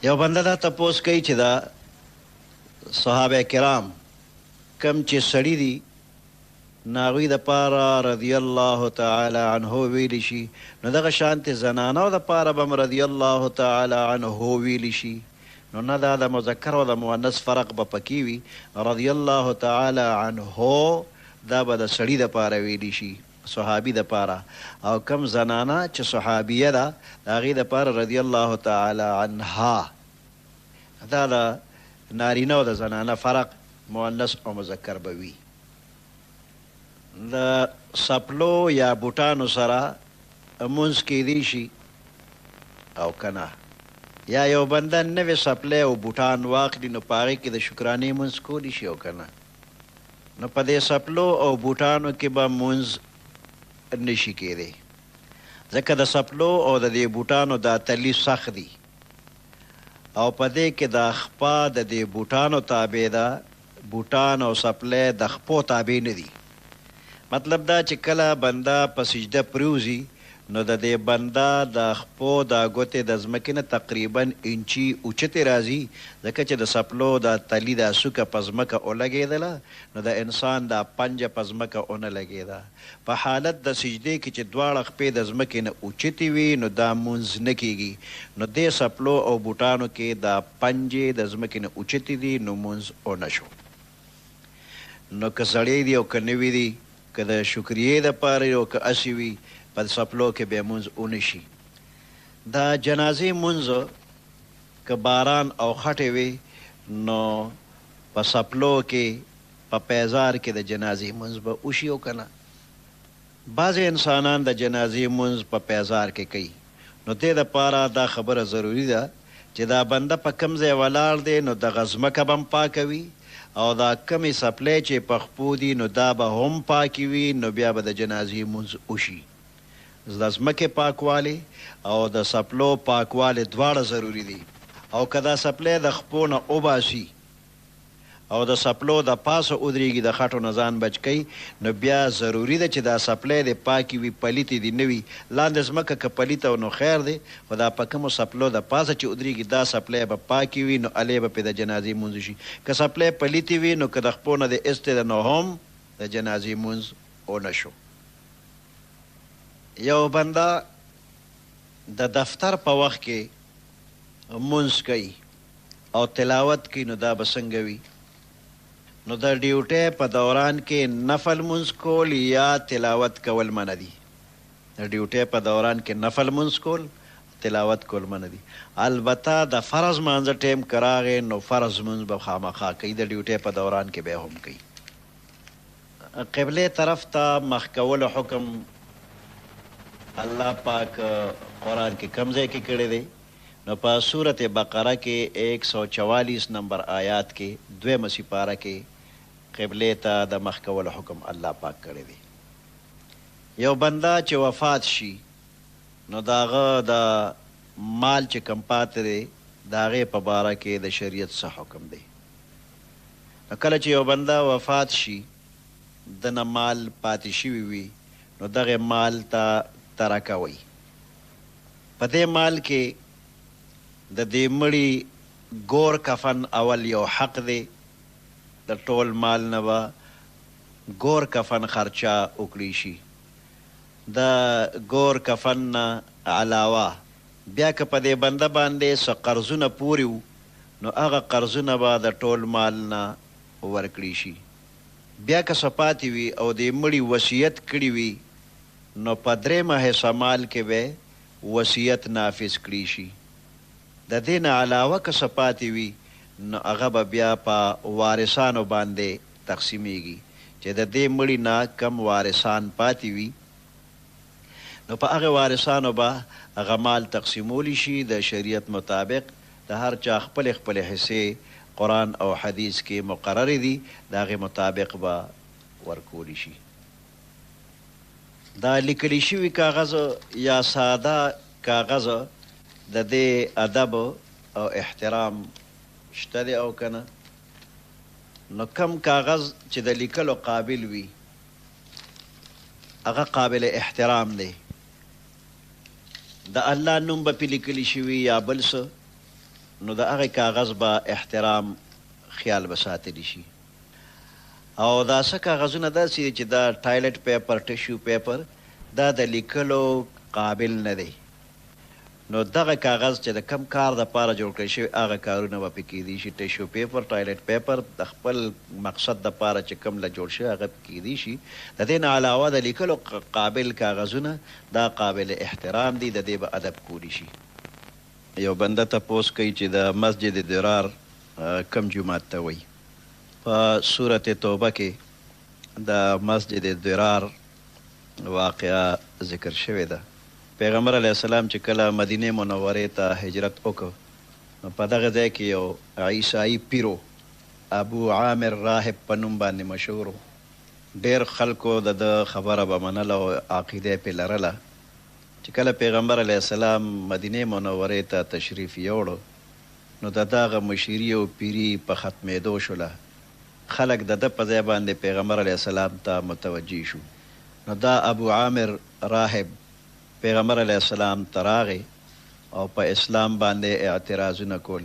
یو بنده دا تپوس کوي چې دا صحابه کرام کم چې سړي دي ناغوی د پاره رضی الله تعالی عنه ویلی شي نو دغه شانتې زنانو د پاره بم رضی الله تعالی عنه ویلی شي نو نه دا د مذکر او د مؤنث فرق به پکې وي رضی الله تعالی عنه دا به د سړي د پاره ویلی شي صحابي د پاره او کم زنانه چې صحابیه ده د هغې د پاره رضی الله تعالی عنها دا د نارینه او د زنانه فرق مؤنث او مذکر به وي د سپلو یا بوټانو سره مونځ کیدی شي او کنه یا یو بنده نوې سپلی او بوټان واخلي نو په هغې کې د شکرانې مونځ کولی شي او کنه نو په دې سپلو او بوټانو کې به مونځ نشي کیدی ځکه د سپلو او د دې بوټانو دا تلی سخت دي او په دې کې د خپا د دې بوټانو تابع ده بوټان او سپلی د خپو تابع نه دي مطلب دا چې کله بنده په سجده پریوزي نو د دې بنده د خپو د ګوتې د ځمکې نه تقریبا انچي اوچتې راځي ځکه چې د سپلو د تلي د سوکه په ځمکه ولګېدله نو د انسان د پنجه په ځمکه ونه لګېده په حالت د سجدې کې چې دواړه خپې د ځمکې نه اوچتې وي نو دا مونځ نه کیږي نو دې سپلو او بوټانو کې د پنجې د ځمکې نه اوچتې دي نو مونځ ونه شو نو که سړی دي او که نوي دي که د شکریې دپاره او که اسې وي په سپلو کې بیا مونځ ونه شي دا جنازې مونځ که باران او خټې وي نو په سپلو کې په پیزار کې د جنازې مونځ به وشي او که نه بعضې انسانان د جنازې مونځ په پیزار کې کوي نو دې دپاره دا خبره ضروري ده چې دا بنده په کوم ځای ولاړ دی نو دغه ځمکه به هم پاکه وي او دا کمی سپلی چې په خپو دي نو دا به هم پاکي وي نو بیا به د جنازې مونځ وشي د ځمکې پاکوالی او د سپلو پاکوالی دواړه ضروري دي او که دا سپلی د خپو نه وباسي او د سپلو د پاسه ودرېږي د خټو نه ځان بچ کوي نو بیا ضروري ده چې دا سپلی د پاکي وي پلیتې دي نه وي لاندې ځمکه که پلیته نو خیر دی خو دا په کومو سپلو د پاسه چې ودرېږي دا سپلی به پاکي وي نو هلې به پرې د جنازې مونځ شي که سپلی پلیتې وي نو که د خپو نه د ایستې ده نو هم د جنازې مونځ ونه شو یو بنده د دفتر په وخت کې مونځ کوي او تلاوت کوي نو دا به څنګه وي نو د ډیوټۍ په دوران کې نفل مونځ کول یا تلاوت کول منع دي د ډیوټۍ په دوران کې نفل مونځ کول تلاوت کول منع دي البته د فرض مانځه ټیم که راغی نو فرض مونځ به خامخا کوي د ډیوټۍ په دوران کې بیا هم کوي قبلې طرف ته مخ کولو حکم الله پاک قرآن کې کم ځای کې کړی دی نو په صورت بقره کې 144 نمبر آیات کې دویمه سپاره کې قبلې ته د مخ کولو حکم الله پاک کړی دی یو بنده چې وفات شي نو د هغه د مال چې کم پاتې دی د هغې په باره کې د شریعت څه حکم دی نو کله چې یو بنده وفات شي د نه مال پاتې شوي وي نو دغې مال ته ترکه وی په دې مال کې د دې مړي ګور کفن اول یو حق دی د ټول مال نه به ګور کفن خرچه وکړی شي د ګور کفن نه علاوه بیا که په دې بنده باندې څه قرضونه پورې وو نو هغه قرضونه به د ټول مال نه ورکړي شي بیا که څه پاتې وي او د مړي وصیت کړي وي نو په درېیمه حصه مال کې به وصیت نافظ کړي شي د دې نه علاوه که څه پاتې وي نو هغه به بیا په وارثانو باندې تقسیمیږي چې د دې مړي نه کم وارثان پاتې وي نو په هغه وارثانو به هغه مال تقسیمولی شي د شریعت مطابق د هر چا خپل خپل حصې قرآن او حدیث کې مقرر دي د هغې مطابق به ورکولی شي دا لیکلی شوي کاغذ یا ساده کاغذ د دې ادب او احترام شته دی او که نه نو کم کاغذ چې د لیکلو قابل وي هغه قابل احترام دی د الله نوم به پې لیکلی شوي یا بل څه نو د هغې کاغذ به احترام خیال به ساتلی شي. او دا څه کاغذونه داسې دي چې دا ټایلټ پیپر ټیشو پیپر دا د لیکلو قابل نه دی. نو دغه کاغذ چې د کم کار دپاره جوړ کړی شوي هغه کارونه به پې کیدی شي. ټیشو پیپر ټایلټ پیپر د خپل مقصد دپاره چې کم له جوړ شوي هغه پې کیدی شي. د دې نه علاوه د لیکلو قابل کاغذونه دا قابل احترام دي، د دې به ادب کولی شي. یو بنده تپوس کوي چې د مسجد درار کم جومات ته وایي. په صورت توبه کې د مسجد درار واقعه ذکر شوې ده. پیغمبر علیه السلام چې کله مدینه منورې ته هجرت وکړ نو په دغه ځای کې یو عیسائی پیرو ابو عامر راهب په نوم باندې مشهور و. ډېر خلکو د خبره به منله او عقیده یې پې لرله. چې کله پیغمبر علیه السلام مدینه منورې ته تشریف یوړو نو د دغه مشیري او پیري په ختمېدو شوله. خلک د ده په ځای باندې پیغمبر علیه السلام ته متوجه شو. نو دا ابو عامر راهب پیغمبر علیه السلام ته راغی او په اسلام باندې اعتراضونه کول.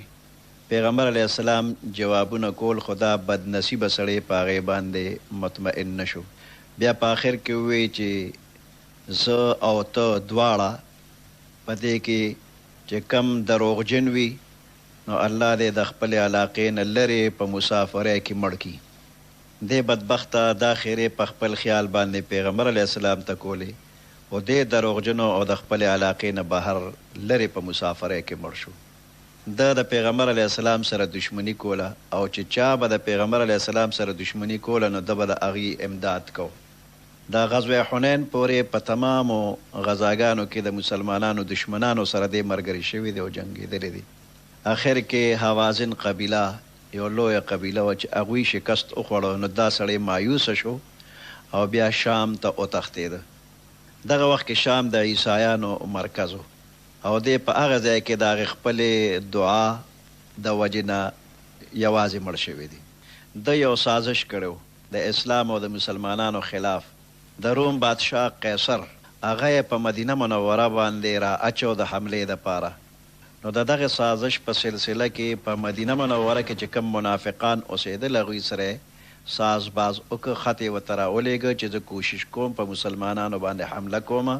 پیغمبر علیه السلام جوابونه کول، خو دا بدنصیبه سړی په هغې باندې مطمئن نه شو. بیا په آخر کې ووی چې زه او ته دواړه په دې کې چې کم دروغجن وي نو الله دې د خپلې علاقې نه لرې په مسافرۍ کې مړ کړي. دې بدبخته دا خیرې په خپل خیال باندې پیغمبر علیه السلام ته کولې او دې دروغجنو او د خپلې علاقې نه بهر لرې په مسافرۍ کې مړ شو. د پیغمبر علیه السلام سره دشمني کوله او چې چا به د پیغمبر علیه السلام سره دشمني کوله نو ده به د هغې امداد کو. د غزوه حنین پورې په تمامو غزاګانو کې د مسلمانانو دشمنانو سره دې ملګري شوي دي او جنګېدلي دي. آخر کې حوازن قبیله یو لویه قبیله وه چې هغوی شکست وخوړه نو دا سړی مایوسه شو او بیا شام ته وتښتېده. دغه وخت کې شام د عیسایانو مرکز و او دی په هغه ځای کې د هغې خپلې دعا د وجې نه یوازې مړ شوی دی. ده یو سازش کړی د اسلام او د مسلمانانو خلاف. د روم بادشاه قیصر هغه یې په مدینه منوره باندې را اچو د حملې دپاره. نو د دغه سازش په سلسله کې په مدینه منوره کې چې کوم منافقان اوسېدل هغوی سره ساز باز وکړه، خط یې ورته راولېږه چې زه کوشش کوم په مسلمانانو باندې حمله کومه.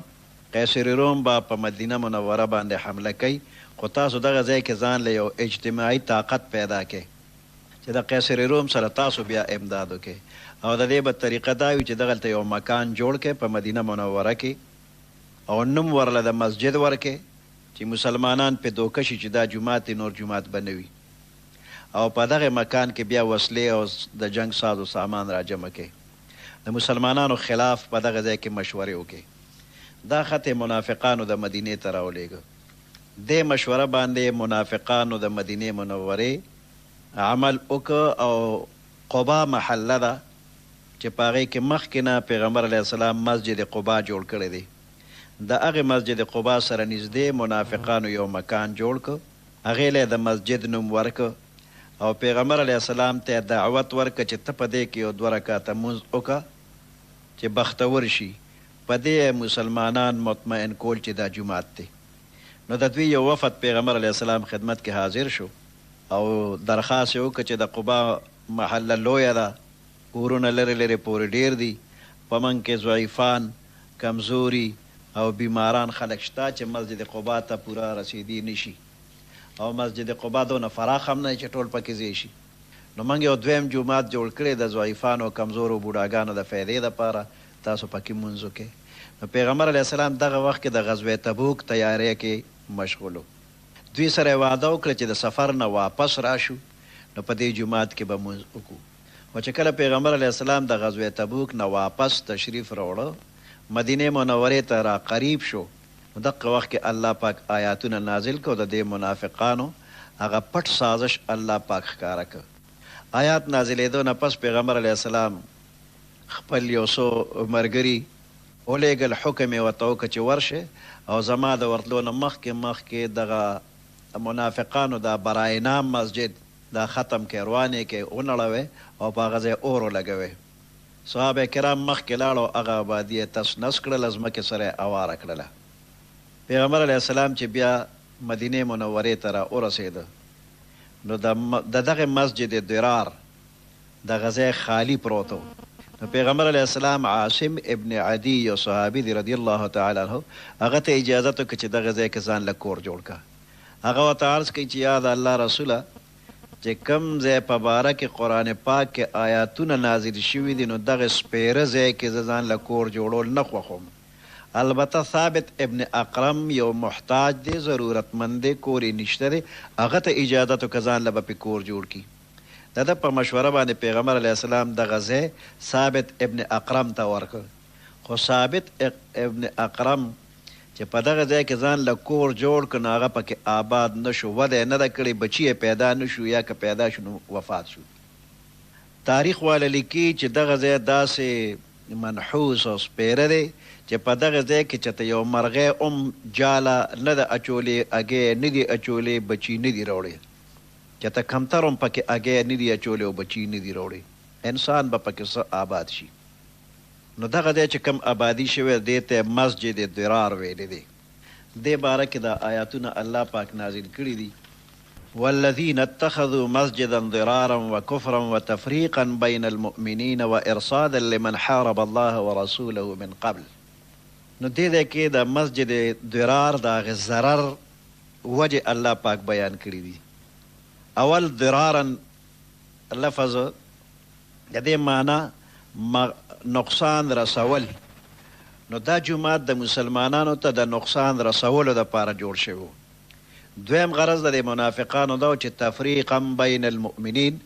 قیصر روم به په مدینه منوره باندې حمله کوي، خو تاسو دغه ځای کې ځان له یو اجتماعي طاقت پیدا کړئ چې د قیصر روم سره تاسو بیا امداد وکړئ. او د دې به طریقه دا وي چې دغلته یو مکان جوړ کړئ په مدینه منوره کې او نوم ورله د مسجد ورکړئ چې مسلمانان پې دوکه شي چې دا جومات دی نور جومات به نه وي. او په دغه مکان کې بیا وسلې او د جنگ ساز و سامان را جمع کړئ. د مسلمانانو خلاف په دغه ځای کې مشورې وکړئ. دا خط منافقانو د مدینې ته راولېږه. دې مشوره باندې منافقانو د مدینې منورې عمل وکړه او قبا محله ده چې په هغې کې مخکې نه پیغمبر علیه السلام مسجد قبا جوړ کړی دی. د هغې مسجد قبا سره نږدې منافقانو یو مکان جوړ کړ، هغې له د مسجد نوم ورکړ او پیغمبر علیه السلام ته دعوت ورکړه چې ته په دې کې یو 2 رکعته لمونځ وکړه چې بختور شي. په دې مسلمانان مطمئن کول چې دا جومات دی. نو د دوی یو وفد پیغمبر علیه السلام خدمت کې حاضر شو او درخواست یې وکړه چې د قبا محله لویه ده، کورونه لرې لرې پورې ډېر دي، په منځ کې ضعیفان، کمزوري او بیماران خلک شته چې مسجد قبا ته پوره رسیدي نشي او مسجد قبا دونه فراخ هم نه چې ټول پکې ځای شي. نو موږ یو دویم جومات جوړ کړی د ضعیفانو، کمزورو، بوډاګانو د فایدې دپاره، تاسو پکې لمونځ وکړئ. نو پیغمبر علیه السلام دغه وخت کې د غزوه تبوک تیاری کې مشغول و. دوی سره یې وعده وکړه چې د سفر نه واپس راشو نو په دې جومات کې به لمونځ وکړو. خو چې کله پیغمبر علیه السلام د غزوه تبوک نه واپس تشریف راوړه، مدینه منورې ته را قریب شو، نو دغه وخت کې الله پاک آیاتونه نازل کړو. د دې منافقانو هغه پټ سازش الله پاک ښکاره کړ. آیات نازلېدو نه پس پیغمبر علیه السلام خپل یو څو ملګري ولېږل، حکم یې ورته وکړه چې ورشه او زما د ورتلو نه مخکې دغه منافقانو دا برای نام مسجد دا ختم کې روانې کې ونړوئ او په هغه ځای اور ولګوئ. صحابه کرام مخکې لاړو، هغه آبادي یې تس نس کړله، ځمکې سره یې اواره کړله. پیغمبر علیه السلام چې بیا مدینې منورې ته را ورسېده نو د دغه مسجد ضرار دغه ځای خالی پروت و. نو پیغمبر علیه السلام عاصم ابن عدی یو صحابي دی رضی الله تعالی عنه هغه ته اجازه وکړه چې دغه ځای کې ځان له کور جوړ کړه. هغه ورته عرض کوي چې یا د الله رسوله چې کوم ځای په باره کې قرآن پاک کې آیاتونه نازل شوي دي نو دغه سپیره ځای کې زه ځان له کور جوړول نه خوښوم. البته ثابت ابن اقرم یو محتاج دی، ضرورتمند دی، کور یې نشته دی، هغه ته اجازه وکړه ځان له به پې کور جوړ کړي. د ده په مشوره باندې پیغمبر علیه السلام دغه ځای ثابت ابن اقرم ته ورکړ. خو ثابت ابن اقرم چې په دغه ځای کې ځان له کور جوړ کړ نو هغه پکې آباد نه شو، وده یې نه ده کړې، بچي یې پیدا نه شو، یا که پیدا شو نو وفات شو. تاریخ والا لیکي چې دغه ځای داسې منحوس او سپیره دی چې په دغه ځای کې چېرته یو مرغۍ جاله نه ده اچولې، اګۍ نه دي اچولې، بچي نه دي راوړی، چېرته کمتر هم پکې اګۍ نه دي اچولې او بچي نه دي راوړی، انسان به پکې څه آباد شي. نو دغه دی چې کم آبادي شوی دی ته مسجد ضرار ویلی دی. دې باره کې دا آیاتونه الله پاک نازل کړي دي. والذین اتخذوا مسجدا ضرارا وكفرا وتفریقا بین المؤمنین وارصادا لمن حارب الله ورسوله من قبل. نو دې دی کې د مسجد ضرار د هغې ضرر وجه الله پاک بیان کړي دي. اول ضرارا لفظ د دې معنی نقصان رسول، نو دا جومات د مسلمانانو ته د نقصان رسولو دپاره جوړ شوی. دویم غرض د منافقانو دا چې تفریقا بین المؤمنین،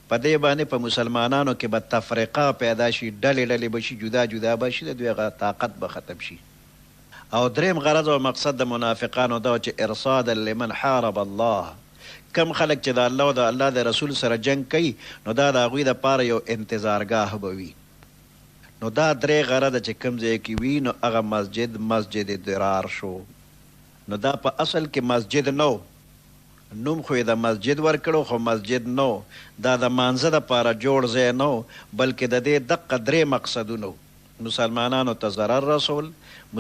په دې باندې په مسلمانانو کې به تفریقه پیدا شي، ډلې ډلې به شي، جدا جدا به شي، د دوی هغه طاقت به ختم شي. او دریم غرض او مقصد د منافقانو دا چې ارصادا لمن حارب الله، کم خلک چې د الله او د الله د رسول سره جنگ کوي نو دا د هغوی دپاره یو انتظارګاه به وي. نو دا درې غرضه چې کوم ځای کې وي نو هغه مسجد ضرار شو. نو دا په اصل کې مسجد نو، نوم خو یې د مسجد ورکړو خو مسجد نو، دا د مانځه دپاره جوړ ځای نو، بلکې د دې دقه درې مقصدونه: مسلمانانو ته ضرر رسول،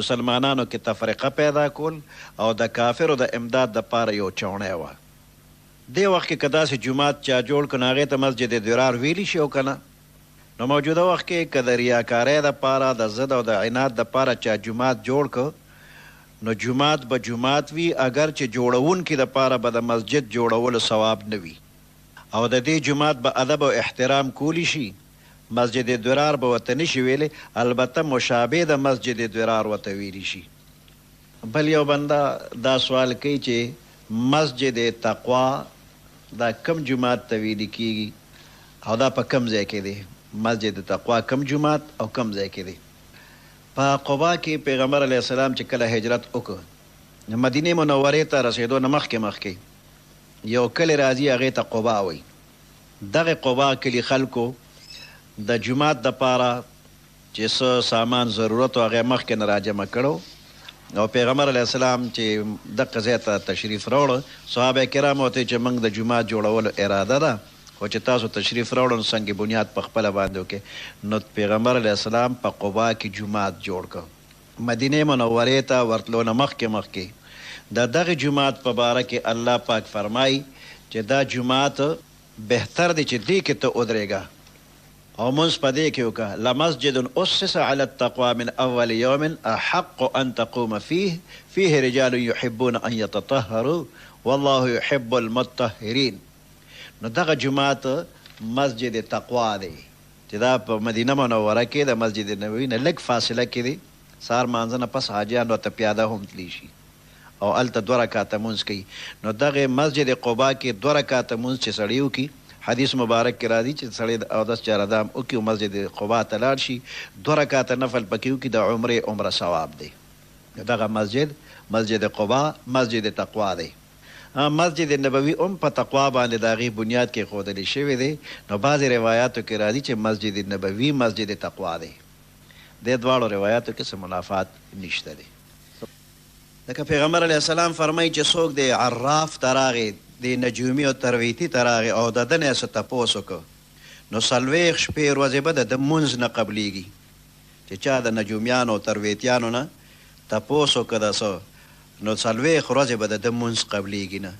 مسلمانانو کې تفریقه پیدا کول، او د کافرو د امداد دپاره یو چوڼی وه. دې وخت کې که داسې جومات چا جوړ کړ نو هغې ته مسجد ضرار ویلی شي او که نه. نو موجوده وخت کې که د ریاکارۍ دپاره د ضد او د عناد دپاره چا جومات جوړ که نو جومات به جومات وي، اگر چې جوړونکي دپاره به د مسجد جوړولو ثواب نه وي، او د دې جومات به ادب او احترام کولی شي، مسجد ضرار به ورته نشي ویلی، البته مشابه د مسجد ضرار ورته ویلی شي. بل یو بنده دا سوال کوي چې مسجد تقوا دا کم جومات ته ویلی کیږي او دا په کم ځای کې دی؟ مسجد تقوا کم جومات او کم ځای کې دی؟ په قبا کې پیغمبر علیه السلام چې کله هجرت وکړ مدینې منورې ته رسېدو نه مخکې یو کلی راځي هغې ته قبا وایي. دغه قبا کلي خلکو د جومات دپاره چې څه سامان ضرورت و هغې مخکې نه راجمع کړو، او پیغمبر علیه السلام چې دغه ځای ته تشریف راوړه، صحابه کرام ورته چې موږ د جومات جوړولو اراده ده، خو چې تاسو تشریف راوړو نو سنگ بنیاد په خپله باندې وکړئ. نو پیغمبر علیه السلام په قبا کې جومات جوړ کړ. مدینې منورې ته ورتلو نه مخکې د دغه جومات په باره کې الله پاک فرمایي چې دا جومات بهتر دی چې دې کې ته ودرېږه او مونځ په دې کې وکړه. لمسجد اسس علی التقوى من اول یوم احق ان تقوم فیه رجال یحبون ان یتطهروا والله یحب المطهرین. نو دغه جومات مسجد تقوا دی چې دا په مدینه منوره کې د مسجد نبوي نه لږ فاصله کې دی. سهار مانځه نه پس حاجیان ورته پیاده هم تلی شي او هلته 2 رکعاته مونځ کوي. نو دغه مسجد قبا کې 2 رکعاته مونځ چې سړی وکړي، حدیث مبارک کې راځي چې سړی د اودس چاردام وکړي او مسجد قبا ته لاړ شي، 2 رکعاته نفل پکې وکړي، د عمره ثواب دی. دغه مسجد قبا مسجد تقوا دی. مسجد نبوي په تقوا باندې د هغې بنیاد کې ښودلی شوی دی. نو بعضې روایاتو کې راځي چې مسجد نبوي مسجد تقوا دی. دې دواړو روایاتو کې څه منافات نشته دی. لکه پیغمبر علیه السلام فرمایي چې څوک د عراف ته راغی، د نجومي او ترویتي ته راغی او د ده نه یې څه تپوس وکړه نو 40 شپې ورځې به د مونځ نه قبلیږي. چې چا د نجومیانو او ترویتیانو نه تپوس وکړه د څه نو 40 ورځې به د ده مونځ قبلیږي نه.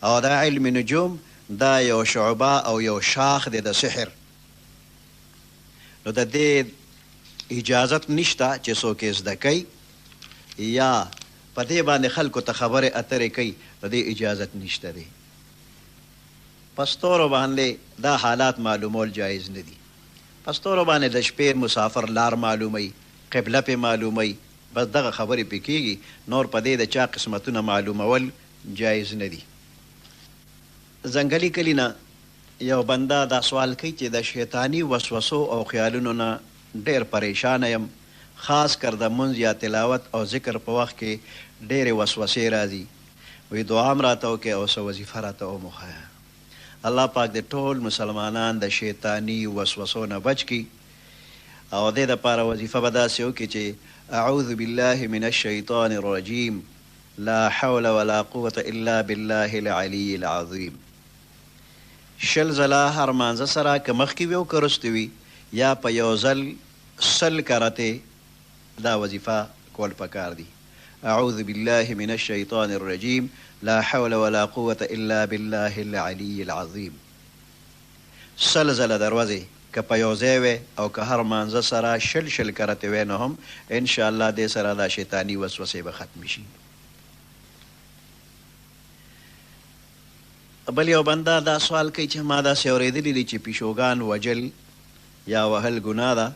او دا علم نجوم دا یو شعبه او یو شاخ دی د سحر. نو د دې اجازت نشته چې څوک یې زده کوي یا په دې باندې خلکو ته خبرې اترې کوي، د دې اجازت نشته دی. په ستورو باندې دا حالات معلومول جایز نه دي. په ستورو باندې د شپې مسافر لار معلوموي، قبله پې معلوموي، بس دغه خبرې پې کېږي، نور په دې د چا قسمتونه معلومول جایز نه دي. ځنګلي کلي نه یو بنده دا سوال کوي چې د شیطاني وسوسو او خیالونو نه ډېر پریشانه یم، خاص کر د منځ یا تلاوت او ذکر په وخت کې ډېرې وسوسې راځي. وی دعا م راته وکړئ او څه وظیفه راته وموښیه. الله پاک د ټول مسلمانان د شیطاني وسوسو نه بچ کړي او د دې دپاره وظیفه به داسې وکړي چې اعوذ بالله من الشیطان الرجیم لا حول ولا قوة الا بالله العلی العظیم. شل ځله هر مانځه سره که مخکې وي او که وروسته وي یا په یو ځل سل کرتې دا وظیفه کول پکار دي. اعوذ بالله من الشیطان الرجیم لا حول ولا قوة الا بالله العلی العظیم. سل ځله د ورځې که په یو ځای وی او که هر مانځه سره شل کرتې وی نو هم انشاءالله دې سره دا شیطاني وسوسې به ختمې شي. بل یو بنده دا سوال کوي چې ما داسې اورېدلي دي چې پیشوګان وجل یا وهل ګناه ده،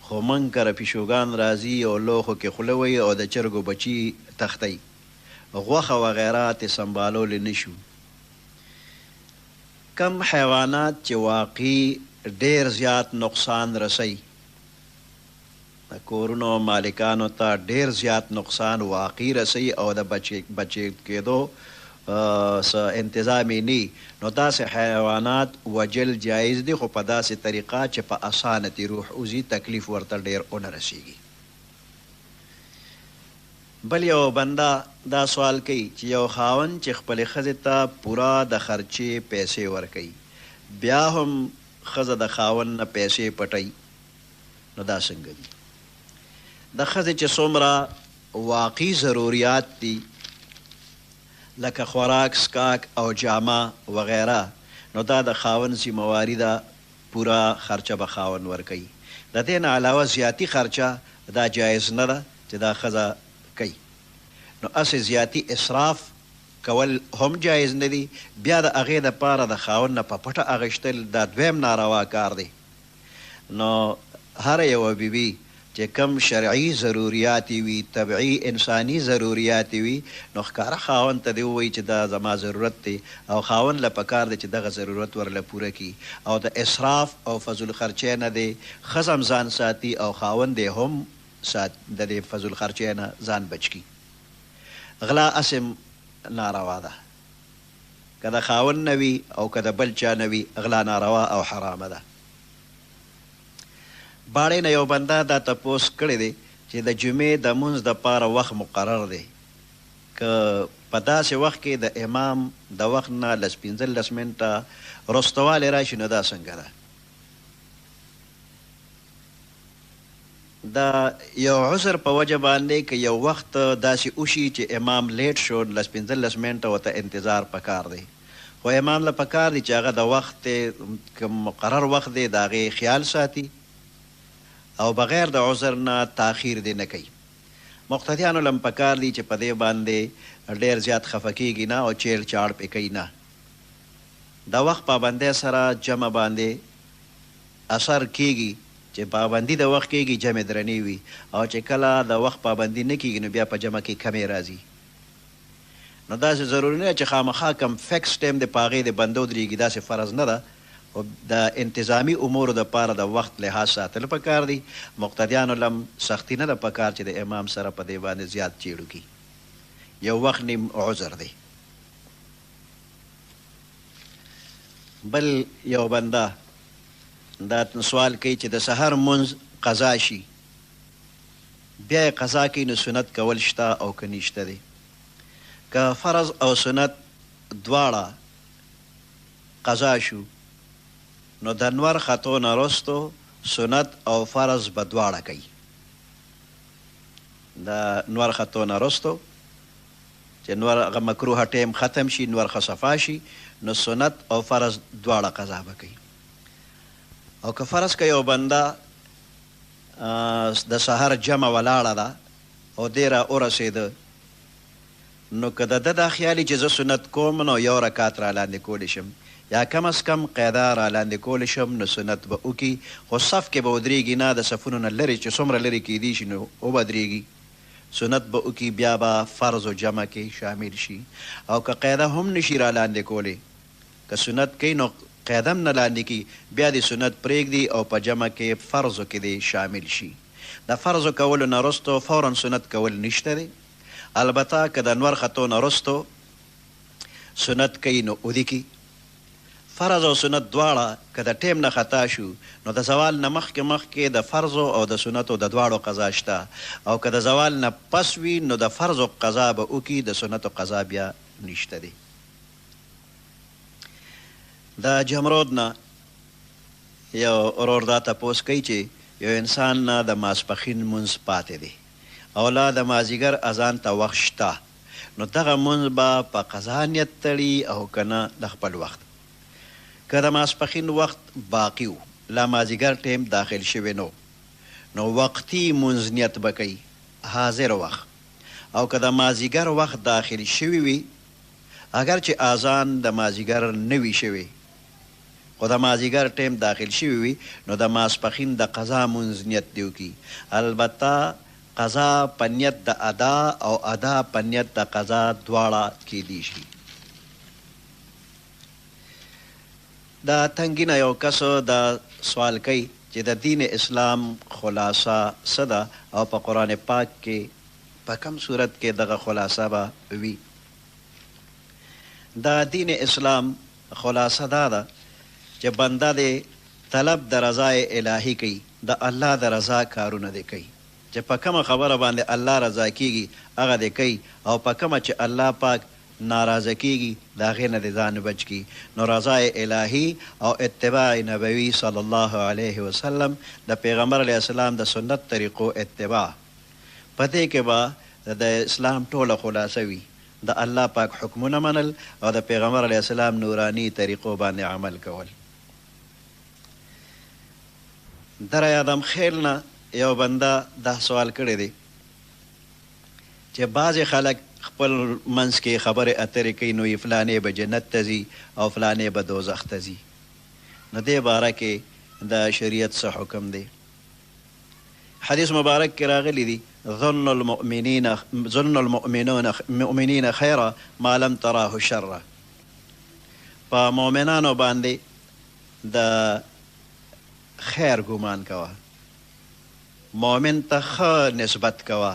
خو موږ کره پیشوګان راځي او لوښو کې خوله وهي او د چرګو بچي تختی، غوښه وغیره ترې سنبالولی نه شو. کم حیوانات چې واقعي ډېر زیات نقصان رسوي، د کورونو مالکانو ته ډېر زیات نقصان واقعي رسوي او د بچې کېدو انتظام یې نه، نو داسې حیوانات وجل جایز دي، خو په داسې طریقه چې په اسانه روح وځي، تکلیف ورته ډېر ونه رسیږي. بل یو بنده دا سوال کوي چې یو خاوند چې خپلې ښځې ته پوره د خرچې پیسې ورکوي، بیا هم ښځه د خاوند نه پیسې پټوي، نو دا څنګه دي؟ د ښځې چې څومره واقعي ضروریات دي لکه خوراک، سکاک او جامه وغیره، نو دا د خاوند ذمهواري ده، پوره خرچه به خاوند ورکوي. د دې نه علاوه زیاتی خرچه دا جایز نه ده چې دا ښځه کوي. نو اسې زیاتی اسراف کول هم جایز نه دي. بیا د هغې دپاره د خاوند نه په پټه اخیستل دا دویم ناروا کار دی. نو هر یوه بیبي چې کم شرعي ضروریات وي، طبعي انساني ضروریات وي، نو ښکاره خاوند ته دې ووایي چې دا زما ضرورت دی او خاوند له پکار دی چې دغه ضرورت ورله پوره کړي او د اسراف او فضل خرچې نه دی ښځه هم ځان ساتي او خاوند یې هم د دې فضل خرچې نه ځان بچ کړي. غلا اسم ناروا ده، که د خاوند نه وي او که د بل چا نه وي، غلا ناروا او حرامه ده. باړې نه یو بنده دا تپوس کړی دی چې د جمعې د مونځ دپاره وخت مقرر دی، که په داسې وخت کې د امام د وخت نه 15 منټه رستوالی راشي، نو دا څنګه ده؟ د یو عذر په وجه باندې که یو وخت داسې وشي چې امام لیټ شو، 15 منټه ورته انتظار پکار دی، خو امام له پکار دی چې هغه د وخت که مقرر وخت دی د هغې خیال ساتي او بغیر د عذر نه تاخیر دی نه کوي. مقتدیانو لم پکار دی چې په دې باندې ډېر زیات خفه کېږي نه او چیل چاړ پې کوي نه. د وخت پابندۍ سره جمع باندې اثر کېږي چې پابندي د وخت کېږي جمع درنې وي، او چې کله د وخت پابندي نه کېږي نو بیا په جمع کې کمې راځي. نو داسې ضروري نه چې خامخا کم فکس ټایم د په هغې د بنده ودرېږي، داسې فرض نه ده. او د انتظامی امورو دپاره د وخت لحاظ ساتل پکار دی. مقتدیانو لم سختی نه ده پکار چې د امام سره په دې باندې زیات چیړو کي. یو وخت نیم عذر دی. بل یو بنده دا سوال کوي چې د سحر منځ قضا شي، بیا یې قضا کوي، نو سنت کول شته او که نشته دی؟ که فرض او سنت دواړه قضا شو، نو د نور خطو نه وروستو سنت او فرض به دواړه کوي. د نور خطو نه وروستو چې چې نور هغه مکروه ټیم ختم شي نور خصفا شي نو سنت او فرض دواړه قضا به کوي او که فرض که یو بنده د سهار جمع ولاړه ده او دی را ورسېده نو که د ده دا خیالي چې زه سنت کوم نو یو رکات را لاندې کولی شم یا کم از کم قاعده را لاندې کولی شم نو سنت به وکړي خو صف کې به ودرېږي نه د صفونو نه لرې چې څومره لرې کیدی شي نو وبدرېږي سنت به وکړي بیا به فرض و جمع کې شامل شي او که قاعده هم نشي را لاندې کولی که سنت کوي نو قاعده هم نه لاندې کړي بیا د سنت پرېږدي او په جمع کې فرضو کې دی شامل شي د فرضو کولو نه وروستو فورا سنت کول نشته دی البته که د نور ختو نه وروستو سنت کوي نو ودې کړي فرض او سنت دواړه که د ټیم نه خطا شو نو د زوال نه مخکې د فرضو او د سنتو د دواړو قضا شته او که د زوال نه پس وي نو د فرضو قضا به وکړي د سنتو قضا بیا نشته دی د جمرود نه یو ورور دا تپوس کوي چې یو انسان نه د ماسپښین مونځ پاتې دی او لا د مازدیګر اذان ته وخت شته نو دغه مونځ به په قضا نیت تړي او که نه د خپل وخت که د ماسپښین وخت باقي و لا مازدیګر ټیم داخل شوی نو وقتي مونځ نیت به کوي حاضر وخت او که د مازدیګر وخت داخل شوی وي اگر چې اذان د مازدیګر نه وي شوی خو د مازدیګر ټیم داخل شوی وي نو د ماسپښین د قضا مونځ نیت دی وکړي البته قضا په نیت د ادا او ادا په نیت د قضا دواړه کیدی شي دا تنګینه یو کس دا سوال کوي چې د دین اسلام خلاصه څه ده او په قرآن پاک کې په کم صورت کې دغه خلاصه به وي د دین اسلام خلاصه دا ده چې بنده د طلب د رضای الهی کوي د الله د رضا کارونه دی کوي چې په کومه خبره باندې الله رضا کیږي هغه دی کوي او په کومه چې الله پاک ناراضه کیږي د هغې نه د ځان بچ کي نو رضای الهي او اتباع نبوي صلی الله علیه وسلم د پیغمبر علیه السلام د سنت طریقو اتباع په دې کې به د اسلام ټوله خلاصه وي د الله پاک حکمونه منل او د پیغمبر علیه السلام نورانی طریقو باندې عمل کول در یادم خیل نه یو بنده دا سوال کړی دی چې بعضې خلک خپل منځ کې خبرې اترې کوي نو فلانې به جنت ته ځي او فلانې به دوزخ ته ځي نو دې باره کې د شریعت څه حکم دی حدیث مبارک کې راغلی دی ظن المؤمنین خیره ما لم تراه شره په مؤمنانو باندې د خیر ګمان کوه مؤمن ته ښه نسبت کوه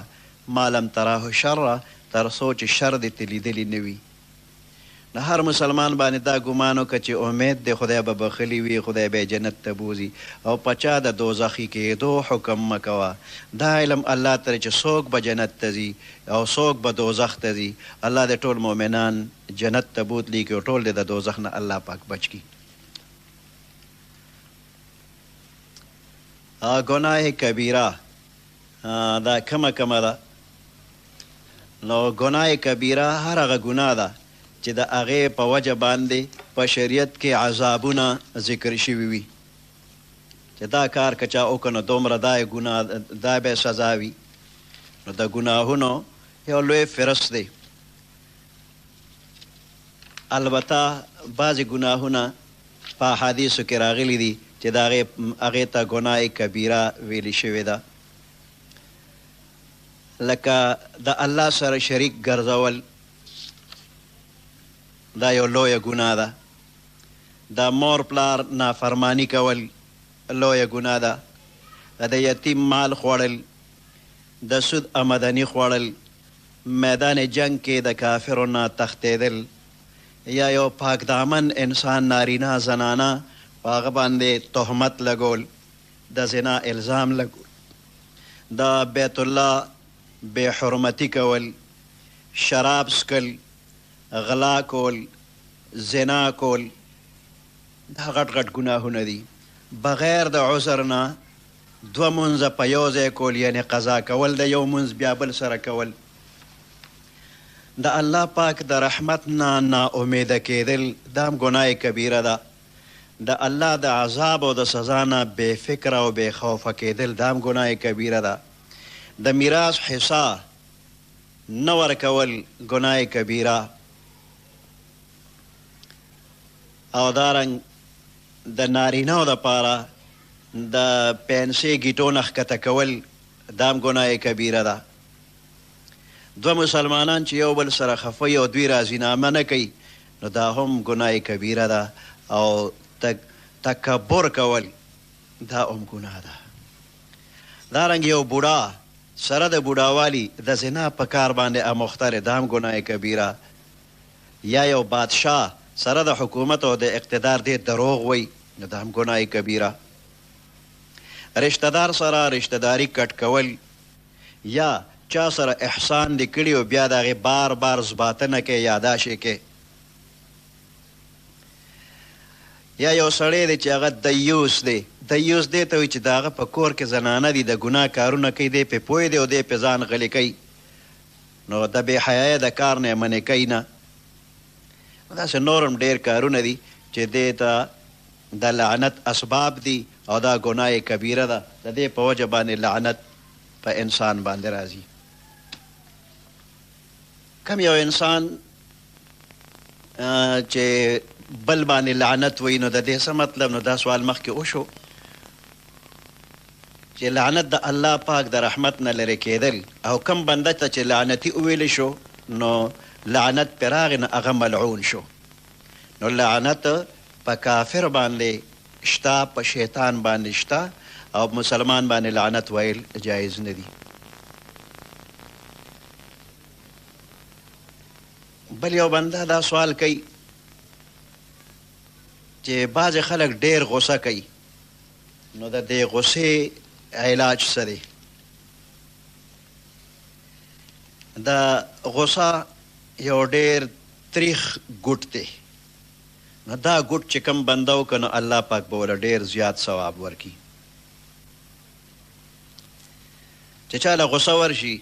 ما لم تراه شره تر څو چې شر دې ته لیدلی نه وي نه هر مسلمان باندې دا ګمان وکړه چې امید دی خدای به بخلي وي خدای به جنت ته بوځي او په چا د دوزخي کېدو حکم مه کوه دا علم الله ته چې څوک به جنت ته ځي او څوک به دوزخ ته ځي الله د ټول مؤمنان جنت ته بوتلی کړي او ټول د دوزخ نه الله پاک بچ کړي ګناه کبیره دا کمه ده نو ګناه کبیره هر هغه ګناه ده چې د هغې په وجه باندې په شریعت کې عذابونه ذکر شوي وي چې دا کار که چا وکړه نو دومره دا ګناه دا به سزا وي نو د ګناهونو یو لوی فهرست دی البته بعضې ګناهونه په احادیثو کې راغلي دي چې د هغې ته ګناه کبیره ویلې شوې ده لکه د الله سره شریک ګرځول دا یو لویه ګناه ده د مور پلار نافرمانی کول لویه ګناه ده د یتیم مال خوړل د سود آمدني خوړل میدان جنگ کې د کافرو نه تښتېدل یا یو پاک دامن انسان نارینه زنانه په هغه باندې تهمت لګول د زنا الزام لګول د بیت الله بے حرمتی کول شراب سکل غلا کول زنا کول دا غټ غټ ګناهونه دي بغیر د عذر نه دوه مونځه په یو ځای کول یعنې قضا کول د یو مونځ بیا بل سره کول د الله پاک د رحمت نه ناامیده کېدل دام ګناه کبیره ده. د الله د عذاب او د سزا نه بې فکره او بې خوفه کېدل دام ګناه کبیره ده. د میراث حصه نه ورکول ګناه کبیره، او دارنګ د نارینهو دپاره د پنسې ګیټو نه ښکته کول دام ګناه کبیره ده. دوه مسلمانان چې یو بل سره خفه او دوی راضینامه نه کوي نو دا هم ګناه کبیره ده. او تکبر کول دا هم ګناه ده. دارنګ یو بوډا سره د بوډاوالي د زنا په کار باندې اموخته دی، دا هم ګناه کبیره. یا یو بادشاه سره د حکومت او د اقتدار دی دروغ وی نو دا هم ګناه کبیره. رشته دار سره رشته داري کټ کول، یا چا سره احسان دی کړي او بیا د هغې بار بار زباتنه کوي، یاداشت کوي. یا یو سړی دی چې هغه دیوس دی. دیوس دی ته وایي چې د هغه په کور کې زنانه دي، د ګناه کارونه کوي، دی پې پوه دی او دی پې ځان غلی کوي، نو د بې حیایۍ د کار نه یې منې کوي نه. داسې نور هم ډېر کارونه دي چې دې ته د لعنت اسباب دي او دا ګناه کبیره ده. د دې په وجه باندې لعنت په انسان باندې راځي. کم یو انسان چې بل باندې لعنت وایي نو د دې څه مطلب؟ نو دا سوال مخکې وشو چې لعنت د الله پاک د رحمت نه لرې کېدل، او کم بنده ته چې لعنتي وویلی شو نو لعنت پرې راغی نو هغه ملعون شو. نو لعنت په کافر باندې شته، په شیطان باندې شته، او مسلمان باندې لعنت ویل جایز نه دي. بل یو بنده دا سوال کوي چې بعضې خلک ډېر غصه کوي، نو د دې غصې علاج څه دی؟ د غصه یو ډېر تریخ ګوټ دی. نو دا ګوټ چې کم بنده وکړه نو الله پاک به ورله ډېر زیات ثواب ورکړي. چې چا له غصه ورشي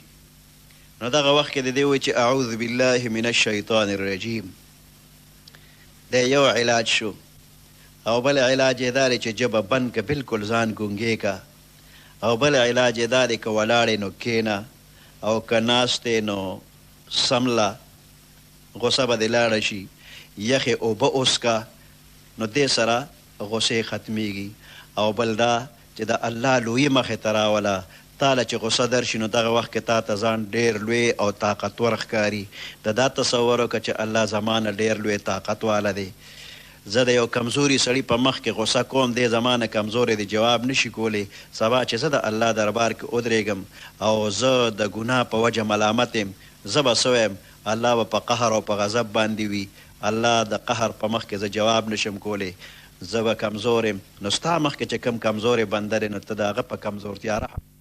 نو دغه وخت کې د دې وایي چې اعوذ بالله من الشیطان الرجیم. دا یو علاج شو. او بل علاج یې دا دی چې ژبه بند که بلکل ځان ګونګې که. او بل علاج یې دا دی که ولاړې نو کښېنه، او که ناستې نو سمله غصه به دې لاړه شي. یخې اوبه وڅکه نو دې سره غصې ختمیږي. او بل دا چې د الله لویي مخې ته راوله، تاله چې غصه درشي نو دغه وخت کې تا ته ځان ډېر لوی او طاقتور ښکاري. د دا تصور وکړه چې الله زما نه ډېر لوی طاقت واله دی. زه د یو کمزوري سړي په مخ کې غصه کوم، دی زما نه کمزوری دی، جواب نشي کولی. سبا چې زه د الله دربار کې ودرېږم او زه د ګناه په وجه ملامت یم، زه به څه وایم؟ الله به په قهر او په غضب باندې وي. الله د قهر په مخ کې زه جواب نشم کولی، زه به کمزور یم. نو ستا مخ کې چې کم کمزورې بنده دی نو ته د هغه په کمزورتیا رحم